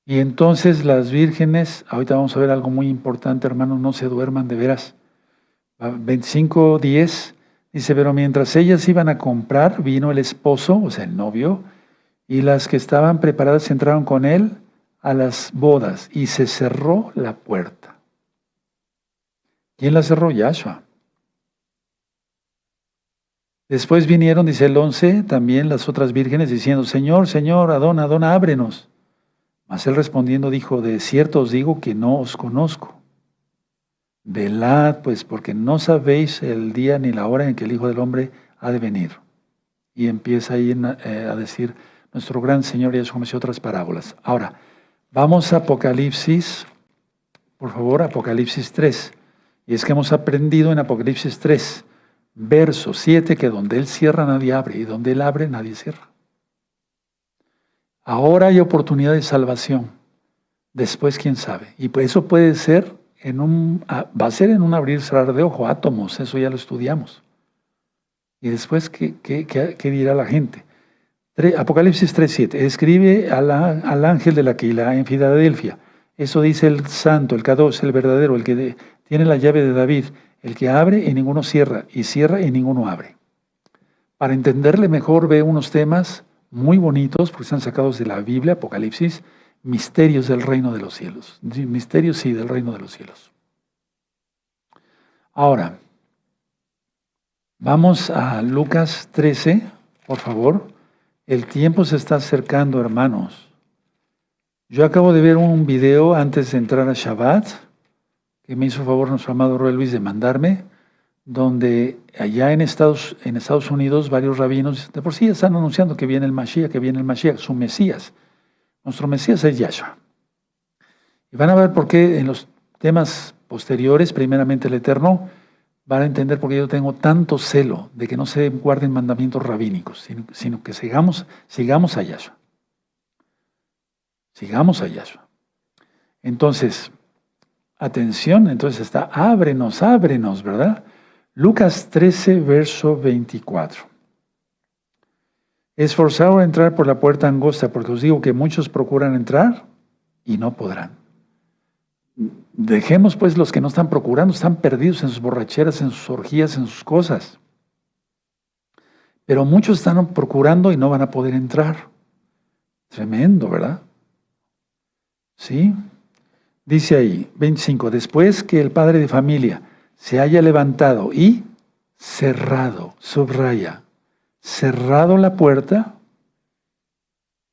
Y entonces las vírgenes, ahorita vamos a ver algo muy importante, hermanos, no se duerman de veras. 25, 10, dice, pero mientras ellas iban a comprar, vino el esposo, o sea, el novio, y las que estaban preparadas entraron con él a las bodas, y se cerró la puerta. ¿Quién la cerró? Yahshua. Después vinieron, dice el 11, también las otras vírgenes, diciendo, Señor, Señor, Adón, Adón, ábrenos. Mas él respondiendo dijo, de cierto os digo que no os conozco. Velad, pues, porque no sabéis el día ni la hora en que el Hijo del Hombre ha de venir. Y empieza ahí a decir nuestro gran Señor Yahshua y otras parábolas. Ahora, vamos a Apocalipsis, por favor, Apocalipsis 3. Y es que hemos aprendido en Apocalipsis 3, verso 7, que donde Él cierra nadie abre, y donde Él abre nadie cierra. Ahora hay oportunidad de salvación. Después, quién sabe. Y pues eso puede ser va a ser en un abrir y cerrar de ojo, átomos, eso ya lo estudiamos. Y después, ¿qué dirá la gente? Apocalipsis 3:7, escribe al ángel de la Keila en Filadelfia. Eso dice el santo, el Kadosh, el verdadero, el que tiene la llave de David, el que abre y ninguno cierra, y cierra y ninguno abre. Para entenderle mejor, ve unos temas muy bonitos, porque están sacados de la Biblia, Apocalipsis, misterios del reino de los cielos. Misterios, sí, del reino de los cielos. Ahora, vamos a Lucas 13, por favor. El tiempo se está acercando, hermanos. Yo acabo de ver un video antes de entrar a Shabbat, que me hizo favor nuestro amado Roy Luis de mandarme, donde allá en Estados Unidos varios rabinos de por sí están anunciando que viene el Mashiach, su Mesías. Nuestro Mesías es Yahshua. Y van a ver por qué en los temas posteriores, primeramente el Eterno, van a entender por qué yo tengo tanto celo de que no se guarden mandamientos rabínicos, sino que sigamos a Yahshua. Sigamos a Yahshua. Entonces, atención, entonces está, ábrenos, ¿verdad? Lucas 13, verso 24. Esforzaos a entrar por la puerta angosta, porque os digo que muchos procuran entrar y no podrán. Dejemos pues los que no están procurando, están perdidos en sus borracheras, en sus orgías, en sus cosas. Pero muchos están procurando y no van a poder entrar. Tremendo, ¿verdad? Sí. Dice ahí, 25, después que el padre de familia se haya levantado y cerrado, subraya, cerrado la puerta.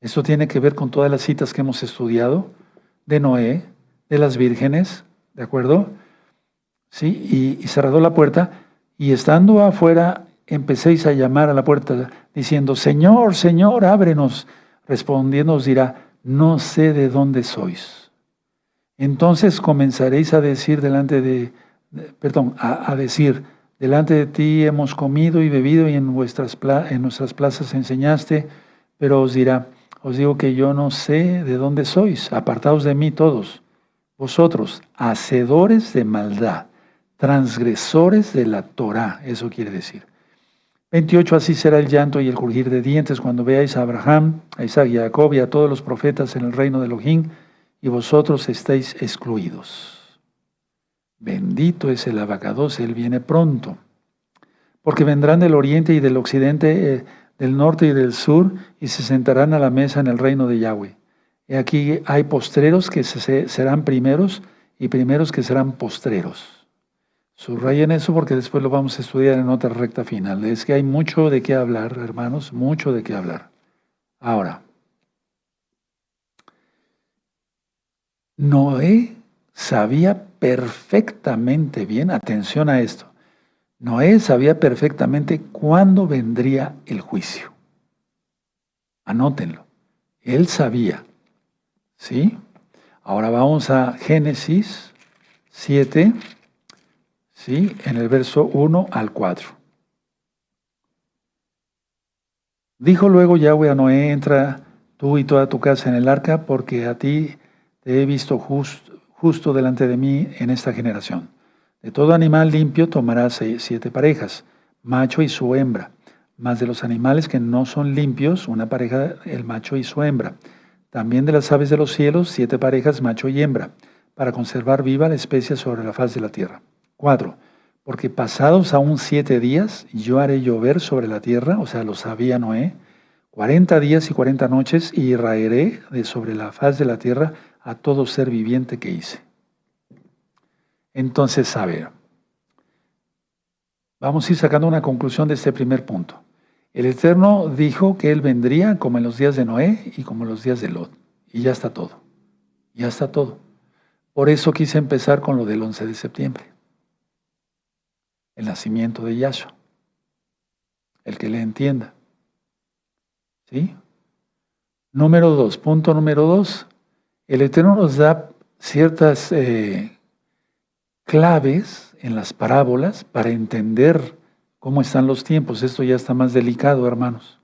Eso tiene que ver con todas las citas que hemos estudiado de Noé, de las vírgenes, ¿de acuerdo? Sí, y cerrado la puerta, y estando afuera, empecéis a llamar a la puerta, diciendo, Señor, Señor, ábrenos. Respondiendo os dirá, no sé de dónde sois. Entonces comenzaréis a decir a decir, delante de ti hemos comido y bebido y en nuestras plazas enseñaste, pero os dirá, os digo que yo no sé de dónde sois, apartaos de mí todos, vosotros, hacedores de maldad, transgresores de la Torá, eso quiere decir. 28, así será el llanto y el crujir de dientes cuando veáis a Abraham, a Isaac y a Jacob y a todos los profetas en el reino de Elohim, y vosotros estáis excluidos. Bendito es el abacados, él viene pronto. Porque vendrán del oriente y del occidente, del norte y del sur, y se sentarán a la mesa en el reino de Yahweh. Y aquí hay postreros que serán primeros y primeros que serán postreros. Subrayen eso porque después lo vamos a estudiar en otra recta final. Es que hay mucho de qué hablar, hermanos, mucho de qué hablar. Ahora, Noé sabía perfectamente bien, atención a esto, Noé sabía perfectamente cuándo vendría el juicio. Anótenlo. Él sabía. ¿Sí? Ahora vamos a Génesis 7, ¿sí? En el verso 1 al 4. Dijo luego Yahweh a Noé, entra tú y toda tu casa en el arca, porque a ti te he visto justo delante de mí en esta generación. De todo animal limpio tomarás 7 parejas, macho y su hembra, mas de los animales que no son limpios, una pareja, el macho y su hembra. También de las aves de los cielos, 7 parejas, macho y hembra, para conservar viva la especie sobre la faz de la tierra. 4. Porque pasados aún 7 días, yo haré llover sobre la tierra, o sea, lo sabía Noé, 40 días y 40 noches, y raeré de sobre la faz de la tierra a todo ser viviente que hice. Entonces, a ver, vamos a ir sacando una conclusión de este primer punto. El Eterno dijo que Él vendría como en los días de Noé y como en los días de Lot. Y ya está todo. Ya está todo. Por eso quise empezar con lo del 11 de septiembre. El nacimiento de Yahshua. El que le entienda. ¿Sí? Número 2. Punto número 2. El Eterno nos da ciertas claves en las parábolas para entender cómo están los tiempos. Esto ya está más delicado, hermanos.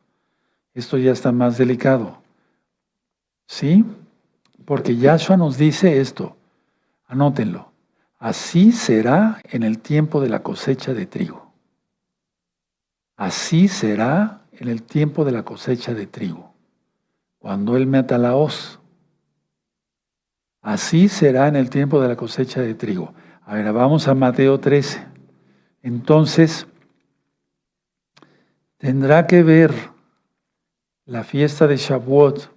Esto ya está más delicado. ¿Sí? Porque Yahshua nos dice esto. Anótenlo. Así será en el tiempo de la cosecha de trigo. Así será en el tiempo de la cosecha de trigo. Cuando Él meta la hoz. Así será en el tiempo de la cosecha de trigo. A ver, vamos a Mateo 13. Entonces, tendrá que ver la fiesta de Shavuot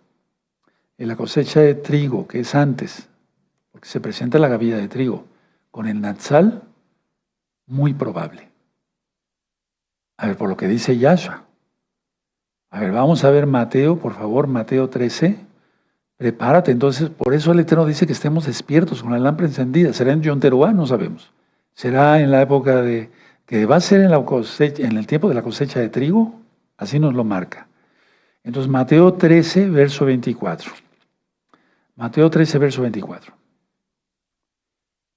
en la cosecha de trigo, que es antes, porque se presenta la gavilla de trigo, con el Natsal, muy probable. A ver, por lo que dice Yahshua. A ver, vamos a ver Mateo, por favor, Mateo 13, Prepárate. Entonces, por eso el Eterno dice que estemos despiertos con la lámpara encendida. ¿Será en Yom Teruá? No sabemos. ¿Será en la época de que va a ser en la cosecha, en el tiempo de la cosecha de trigo? Así nos lo marca. Entonces, Mateo 13, verso 24. Mateo 13, verso 24.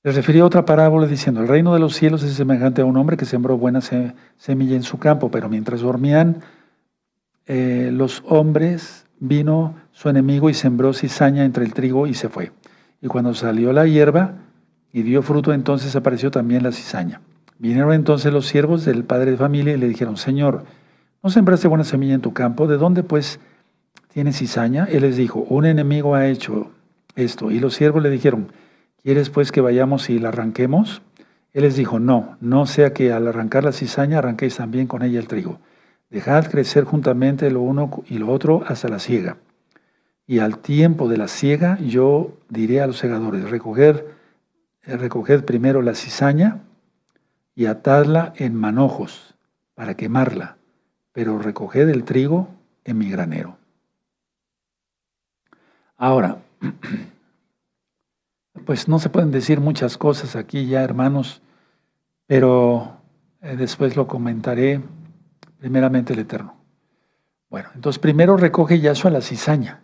Les refirió otra parábola diciendo: el reino de los cielos es semejante a un hombre que sembró buena semilla en su campo, pero mientras dormían los hombres, vino su enemigo y sembró cizaña entre el trigo y se fue. Y cuando salió la hierba y dio fruto, entonces apareció también la cizaña. Vinieron entonces los siervos del padre de familia y le dijeron: Señor, ¿no sembraste buena semilla en tu campo? ¿De dónde pues tienes cizaña? Él les dijo: un enemigo ha hecho esto. Y los siervos le dijeron: ¿quieres pues que vayamos y la arranquemos? Él les dijo: no, no sea que al arrancar la cizaña arranquéis también con ella el trigo. Dejad crecer juntamente lo uno y lo otro hasta la siega. Y al tiempo de la siega yo diré a los segadores: recoged primero la cizaña y atadla en manojos para quemarla, pero recoged el trigo en mi granero. Ahora, pues no se pueden decir muchas cosas aquí ya, hermanos, pero después lo comentaré, primeramente el Eterno. Bueno, entonces primero recoge Yahshua la cizaña,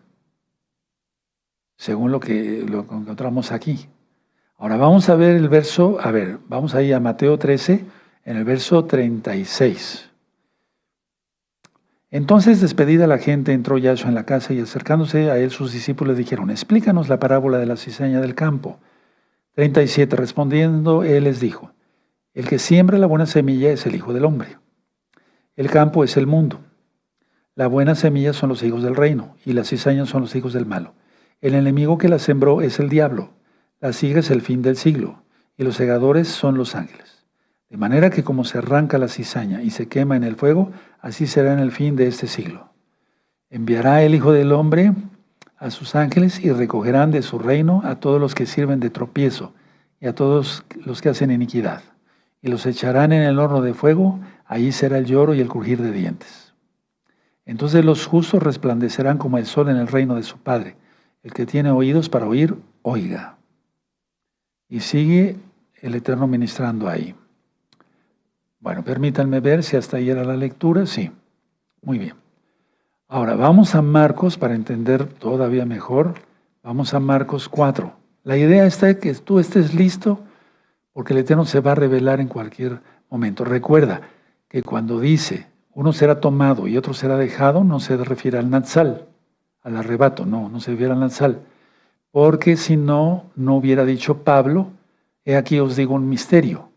según lo que encontramos aquí. Ahora vamos a ver el verso, vamos ahí a Mateo 13, en el verso 36. Entonces, despedida la gente, entró Yahshua en la casa y acercándose a él sus discípulos dijeron: explícanos la parábola de la cizaña del campo. 37. Respondiendo, él les dijo: el que siembra la buena semilla es el Hijo del Hombre. El campo es el mundo. La buena semilla son los hijos del reino y las cizañas son los hijos del malo. El enemigo que la sembró es el diablo. La siega es el fin del siglo y los segadores son los ángeles. De manera que como se arranca la cizaña y se quema en el fuego, así será en el fin de este siglo. Enviará el Hijo del Hombre a sus ángeles y recogerán de su reino a todos los que sirven de tropiezo y a todos los que hacen iniquidad. Y los echarán en el horno de fuego, allí será el lloro y el crujir de dientes. Entonces los justos resplandecerán como el sol en el reino de su Padre. El que tiene oídos para oír, oiga. Y sigue el Eterno ministrando ahí. Bueno, permítanme ver si hasta ahí era la lectura. Sí, muy bien. Ahora, vamos a Marcos para entender todavía mejor. Vamos a Marcos 4. La idea está de que tú estés listo porque el Eterno se va a revelar en cualquier momento. Recuerda que cuando dice uno será tomado y otro será dejado, no se refiere al Natsal, al arrebato, no se refiere al Natsal. Porque si no, no hubiera dicho Pablo: he aquí os digo un misterio,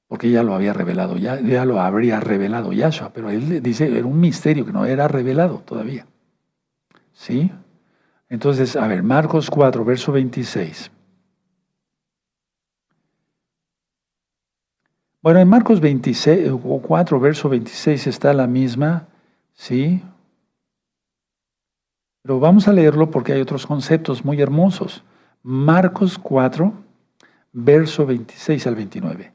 porque ya lo había revelado, ya lo habría revelado Yahshua, pero él dice era un misterio que no era revelado todavía. ¿Sí? Entonces, a ver, Marcos 4, verso 26. Bueno, en Marcos 4, verso 26 está la misma, ¿sí? Pero vamos a leerlo porque hay otros conceptos muy hermosos. Marcos 4, verso 26 al 29.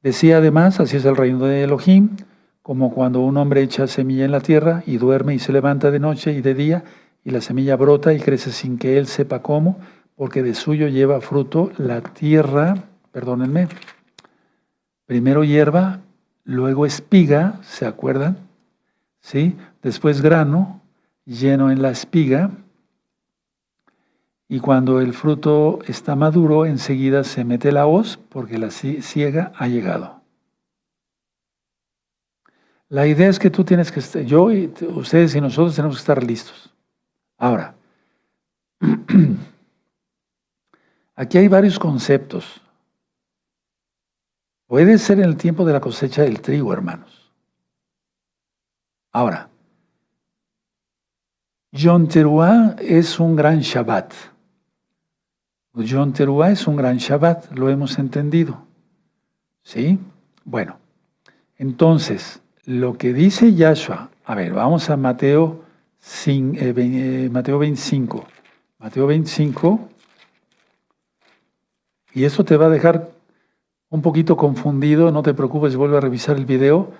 Decía además: así es el reino de Elohim, como cuando un hombre echa semilla en la tierra y duerme y se levanta de noche y de día, y la semilla brota y crece sin que él sepa cómo, porque de suyo lleva fruto la tierra, perdónenme, primero hierba, luego espiga, ¿se acuerdan? ¿Sí? Después grano, lleno en la espiga, y cuando el fruto está maduro, enseguida se mete la hoz, porque la siega ha llegado. La idea es que tú tienes que estar, yo y ustedes y nosotros tenemos que estar listos. Ahora, aquí hay varios conceptos. Puede ser en el tiempo de la cosecha del trigo, hermanos. Ahora, Yom Teruá es un gran Shabbat. Yom Teruá es un gran Shabbat, lo hemos entendido. ¿Sí? Bueno, entonces, lo que dice Yahshua, a ver, vamos a Mateo 25. Mateo 25, y eso te va a dejar un poquito confundido, no te preocupes, vuelve a revisar el video,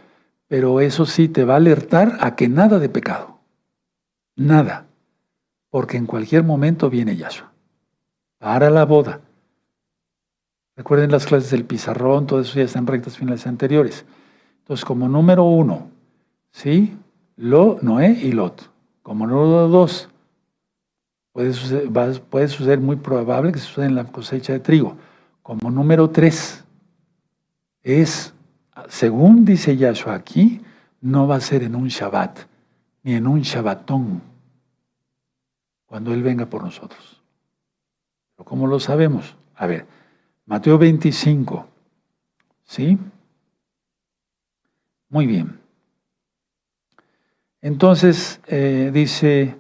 pero eso sí te va a alertar a que nada de pecado. Nada. porque en cualquier momento viene Yahshua para la boda. Recuerden las clases del pizarrón, todo eso ya está en rectas finales anteriores. Entonces, como número 1, ¿sí? Noé y Lot. Como número 2, puede suceder muy probable que suceda en la cosecha de trigo. Como número 3, según dice Yahshua aquí, no va a ser en un Shabbat, ni en un Shabbatón, cuando Él venga por nosotros. ¿Pero cómo lo sabemos? A ver, Mateo 25, ¿sí? Muy bien. Entonces, dice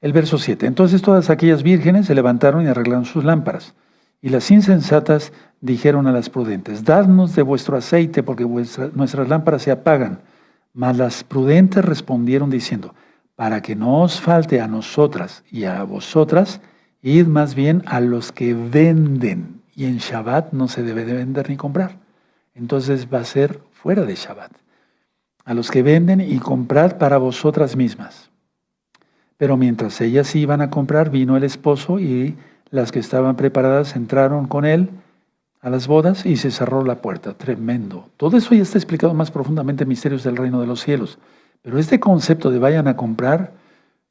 el verso 7. Entonces todas aquellas vírgenes se levantaron y arreglaron sus lámparas. Y las insensatas dijeron a las prudentes, dadnos de vuestro aceite, porque nuestras lámparas se apagan. Mas las prudentes respondieron diciendo, para que no os falte a nosotras y a vosotras, id más bien a los que venden. Y en Shabbat no se debe de vender ni comprar. Entonces va a ser fuera de Shabbat. A los que venden y comprad para vosotras mismas. Pero mientras ellas iban a comprar, vino el esposo y las que estaban preparadas entraron con él a las bodas y se cerró la puerta. Tremendo. Todo eso ya está explicado más profundamente en Misterios del Reino de los Cielos. Pero este concepto de vayan a comprar,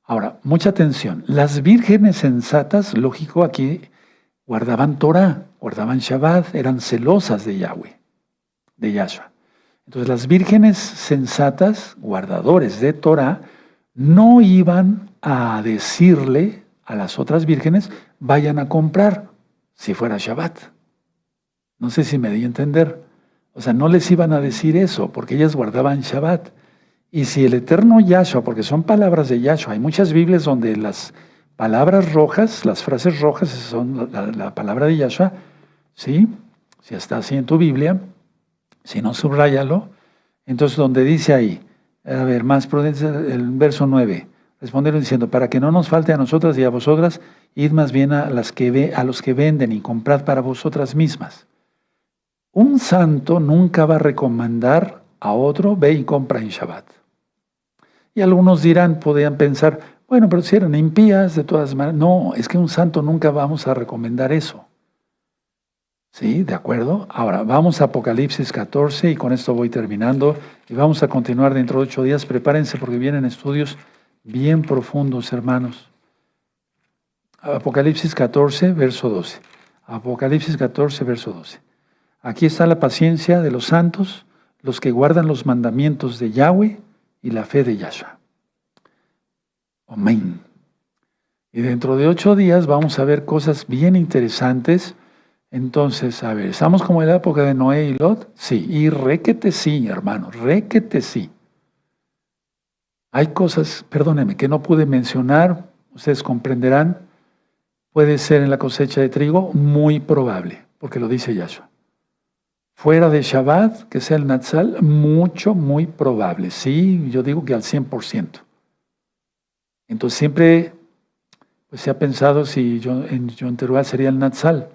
ahora, mucha atención. Las vírgenes sensatas, lógico, aquí guardaban Torah, guardaban Shabbat, eran celosas de Yahweh, de Yahshua. Entonces las vírgenes sensatas, guardadores de Torah, no iban a decirle a las otras vírgenes, vayan a comprar, si fuera Shabbat. No sé si me di a entender. O sea, no les iban a decir eso, porque ellas guardaban Shabbat. Y si el eterno Yahshua, porque son palabras de Yahshua, hay muchas Biblias donde las palabras rojas, las frases rojas son la palabra de Yahshua, ¿sí? Si está así en tu Biblia, si no, subráyalo. Entonces, donde dice ahí, a ver, más prudente, el verso 9, respondieron diciendo, para que no nos falte a nosotras y a vosotras, id más bien a los que venden y comprad para vosotras mismas. Un santo nunca va a recomendar a otro, ve y compra en Shabbat. Y algunos dirán, podrían pensar, bueno, pero si eran impías de todas maneras. No, es que un santo nunca vamos a recomendar eso. ¿Sí? ¿De acuerdo? Ahora, vamos a Apocalipsis 14 y con esto voy terminando. Y vamos a continuar dentro de 8 días. Prepárense porque vienen estudios bien profundos, hermanos. Apocalipsis 14, verso 12. Apocalipsis 14, verso 12. Aquí está la paciencia de los santos, los que guardan los mandamientos de Yahweh y la fe de Yahshua. Amén. Y dentro de 8 días vamos a ver cosas bien interesantes. Entonces, a ver, ¿estamos como en la época de Noé y Lot? Sí, y requete sí, hermano, requete sí. Hay cosas, perdónenme, que no pude mencionar, ustedes comprenderán, puede ser en la cosecha de trigo, muy probable, porque lo dice Yahshua. Fuera de Shabbat, que sea el Natsal, muy probable. Sí, yo digo que al 100%. Entonces siempre pues, se ha pensado si en Yom Teruah sería el Natsal.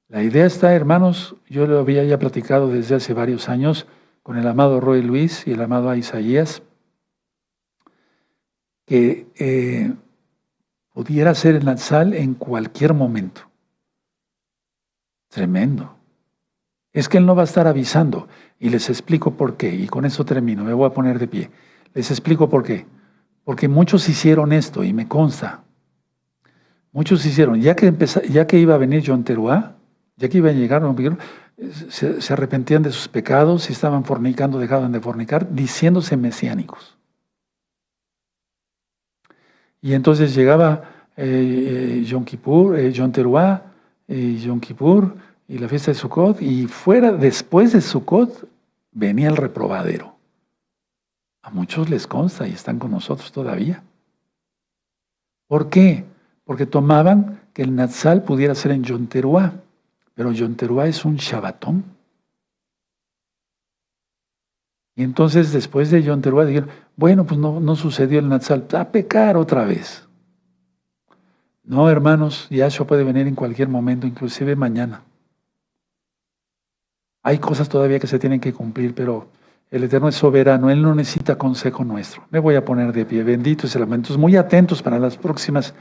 La idea está, hermanos, yo lo había ya platicado desde hace varios años con el amado Roy Luis y el amado Isaías, que pudiera ser el Natsal en cualquier momento. Tremendo. Es que Él no va a estar avisando. Y les explico por qué. Y con eso termino. Me voy a poner de pie. Les explico por qué. Porque muchos hicieron esto y me consta. Muchos hicieron. Ya que iba a venir Yom Teruah, ya que iba a llegar, se arrepentían de sus pecados, si estaban fornicando, dejaban de fornicar, diciéndose mesiánicos. Y entonces llegaba Yom Kippur, Yom Teruah, Yom Kippur, y la fiesta de Sukkot, y después de Sukkot, venía el reprobadero. A muchos les consta y están con nosotros todavía. ¿Por qué? Porque tomaban que el Natsal pudiera ser en Yom Teruah, pero Yom Teruah es un Shabbatón. Y entonces después de Yom Teruah dijeron, bueno, pues no sucedió el Natsal, a pecar otra vez. No, hermanos, Yahshua puede venir en cualquier momento, inclusive mañana. Hay cosas todavía que se tienen que cumplir, pero El Eterno es soberano, Él no necesita consejo nuestro. Me voy a poner de pie. Bendito es el amado. Entonces, muy atentos para las próximas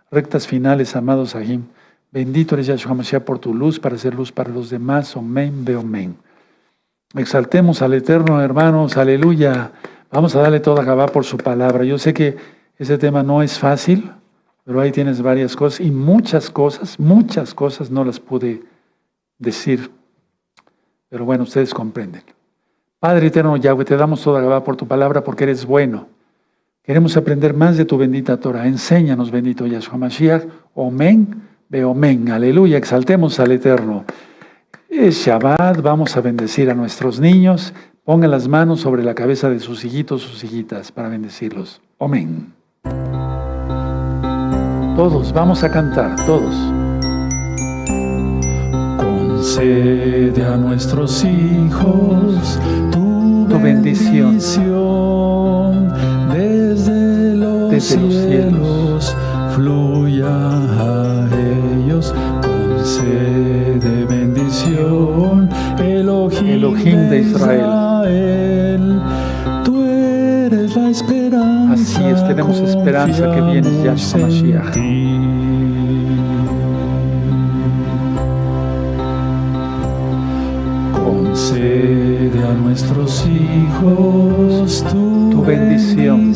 rectas finales, amados Sahim. Bendito eres Yahshua Mashiach por tu luz, para hacer luz para los demás. Omen, beomen. Exaltemos al Eterno, hermanos. Aleluya. Vamos a darle toda Gabá por su palabra. Yo sé que ese tema no es fácil, pero ahí tienes varias cosas y muchas cosas no las pude decir. Pero bueno, ustedes comprenden. Padre eterno Yahweh, te damos toda Gabá por tu palabra porque eres bueno. Queremos aprender más de tu bendita Torah. Enséñanos, bendito Yahshua Mashiach. Omen, beomen. Aleluya. Exaltemos al Eterno. Es Shabbat. Vamos a bendecir a nuestros niños. Pongan las manos sobre la cabeza de sus hijitos, sus hijitas, para bendecirlos. Amén. Todos, vamos a cantar, todos. Concede a nuestros hijos tu bendición desde los cielos, fluya a ellos. Concede bendición, Elohim de Israel. Tú eres la esperanza. Así es, tenemos esperanza que vienes, Yahshua Mashiach. Concede a nuestros hijos tu bendición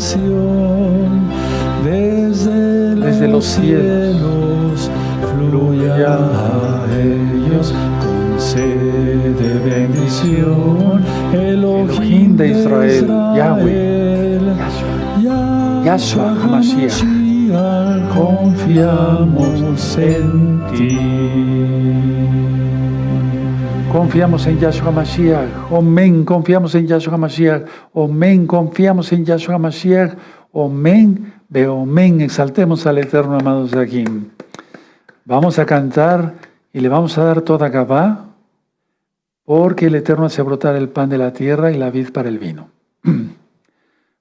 desde los cielos, fluya a ellos. Concede bendición, Elohim de Israel, Yahweh, Yahshua HaMashiach. Confiamos en ti. Confiamos en Yahshua Mashiach. Amén. Confiamos en Yahshua Mashiach. Amén. Confiamos en Yahshua Mashiach. Amén. Beomen. Exaltemos al Eterno, amados de aquí. Vamos a cantar y le vamos a dar toda Gabá, porque el Eterno hace brotar el pan de la tierra y la vid para el vino.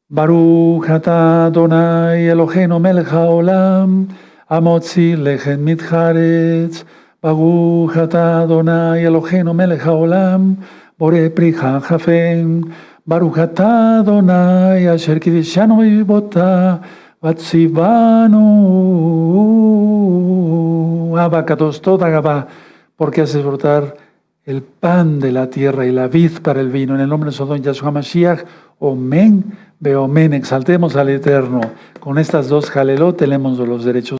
Baruch atah Adonai Eloheinu melech haolam, hamotzi lechem mitcharetz. Baruch atah Adonai Eloheinu melech haolam, borei pri ha'chafen. Baruch atah Adonai asher kiddushanu b'mitzvotah v'tzivanu. Abacados toda Gabá, porque haces brotar el pan de la tierra y la vid para el vino. En el nombre de Sodom Yahshua Mashiach. Omen, beomen. Exaltemos al Eterno. Con estas dos jalelot tenemos los derechos.